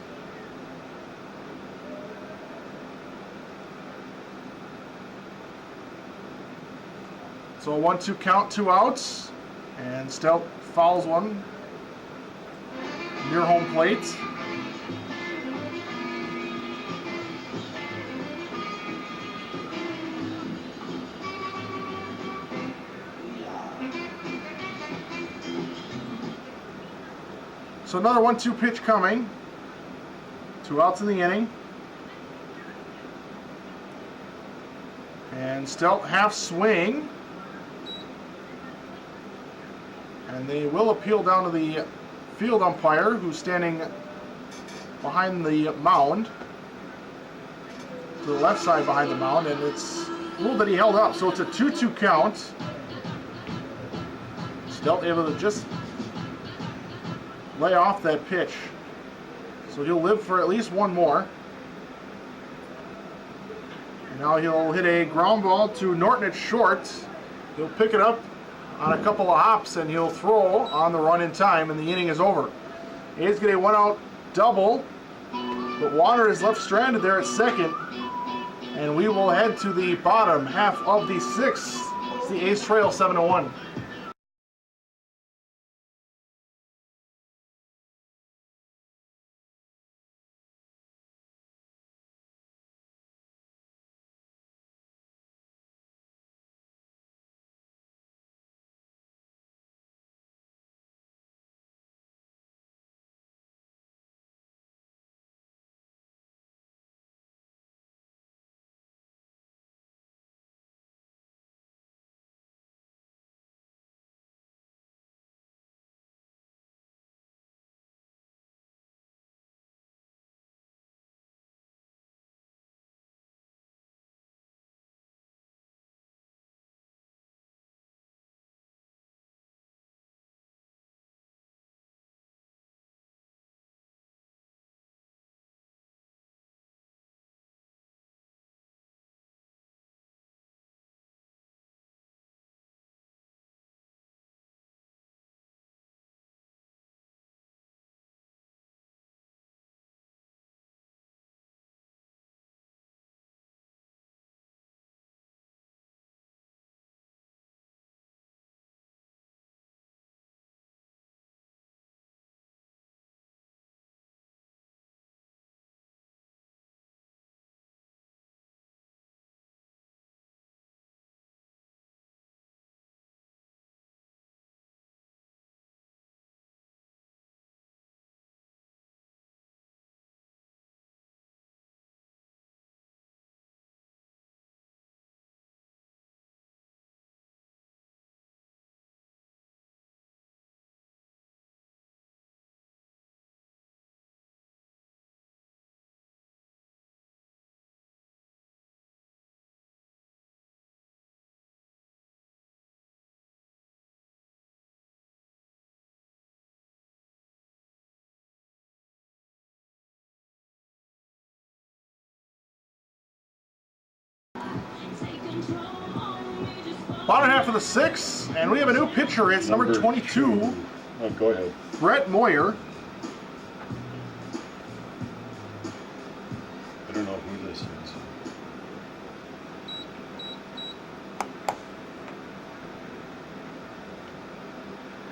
So a 1-2 count, 2 outs, and Stelt fouls one near home plate. So another 1-2 pitch coming. 2 outs in the inning. And Stelt half swing. And they will appeal down to the field umpire, who's standing behind the mound, to the left side behind the mound, and it's ruled that he held up. So it's a 2-2 count. Stelt able to just lay off that pitch. So he'll live for at least one more. And now he'll hit a ground ball to Norton at short. He'll pick it up on a couple of hops, and he'll throw on the run in time, and the inning is over. A's get a one-out double, but Water is left stranded there at second, and we will head to the bottom half of the sixth. It's the A's trail 7-1. Bottom half of the sixth, and we have a new pitcher. It's number 22,
Oh, go ahead.
Brett Moyer.
I don't know who this is.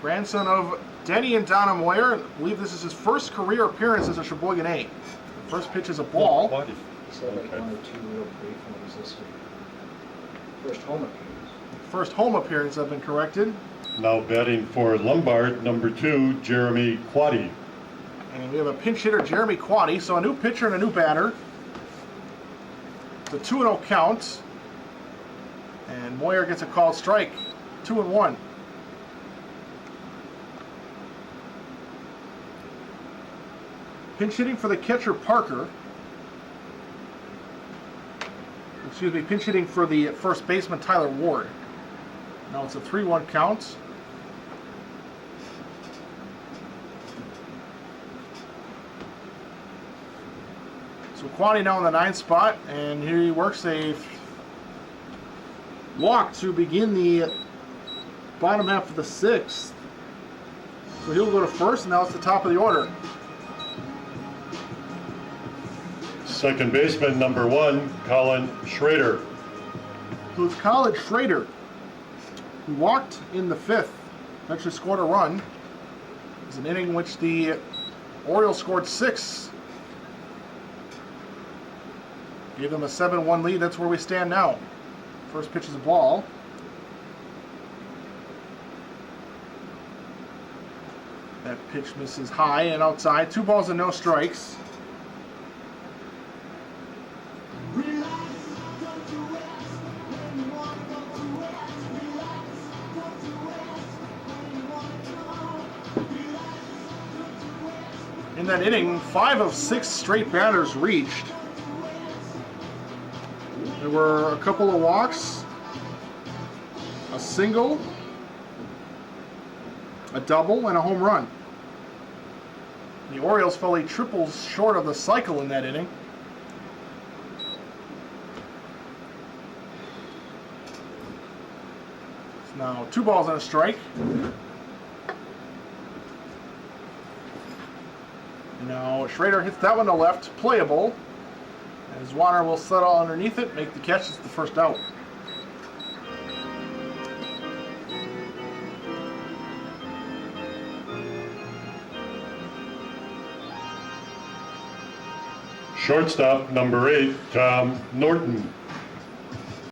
Grandson of Denny and Donna Moyer. I believe this is his first career appearance as a Sheboygan A. The first pitch is a ball.
What?
He said like
Okay.
one or two real brief ones this week. First home appearance.
First home appearance, I've been corrected.
Now batting for Lombard, number 2, Jeremy Quaddy.
And we have a pinch hitter, Jeremy Quaddy. So a new pitcher and a new batter. It's a 2-0 count. And Moyer gets a called strike. 2-1. Pinch hitting for the catcher, Parker. Excuse me, pinch hitting for the first baseman, Tyler Ward. Now it's a 3-1 count. So Quaddy now in the 9th spot, and here he works a walk to begin the bottom half of the 6th. So he'll go to first, and now it's the top of the order.
Second baseman, number 1, Colin Schrader.
So it's College Schrader, who walked in the 5th, actually scored a run. It's an inning in which the Orioles scored 6. Gave them a 7-1 lead. That's where we stand now. First pitch is a ball. That pitch misses high and outside. 2 balls and no strikes. In that inning, 5 of 6 straight batters reached. There were a couple of walks, a single, a double, and a home run. The Orioles fell a triple short of the cycle in that inning. It's Now 2 balls and a strike. Now Schrader hits that one to left, playable. As Warner will settle underneath it, make the catch. It's the first out.
Shortstop, number 8, Tom Norton.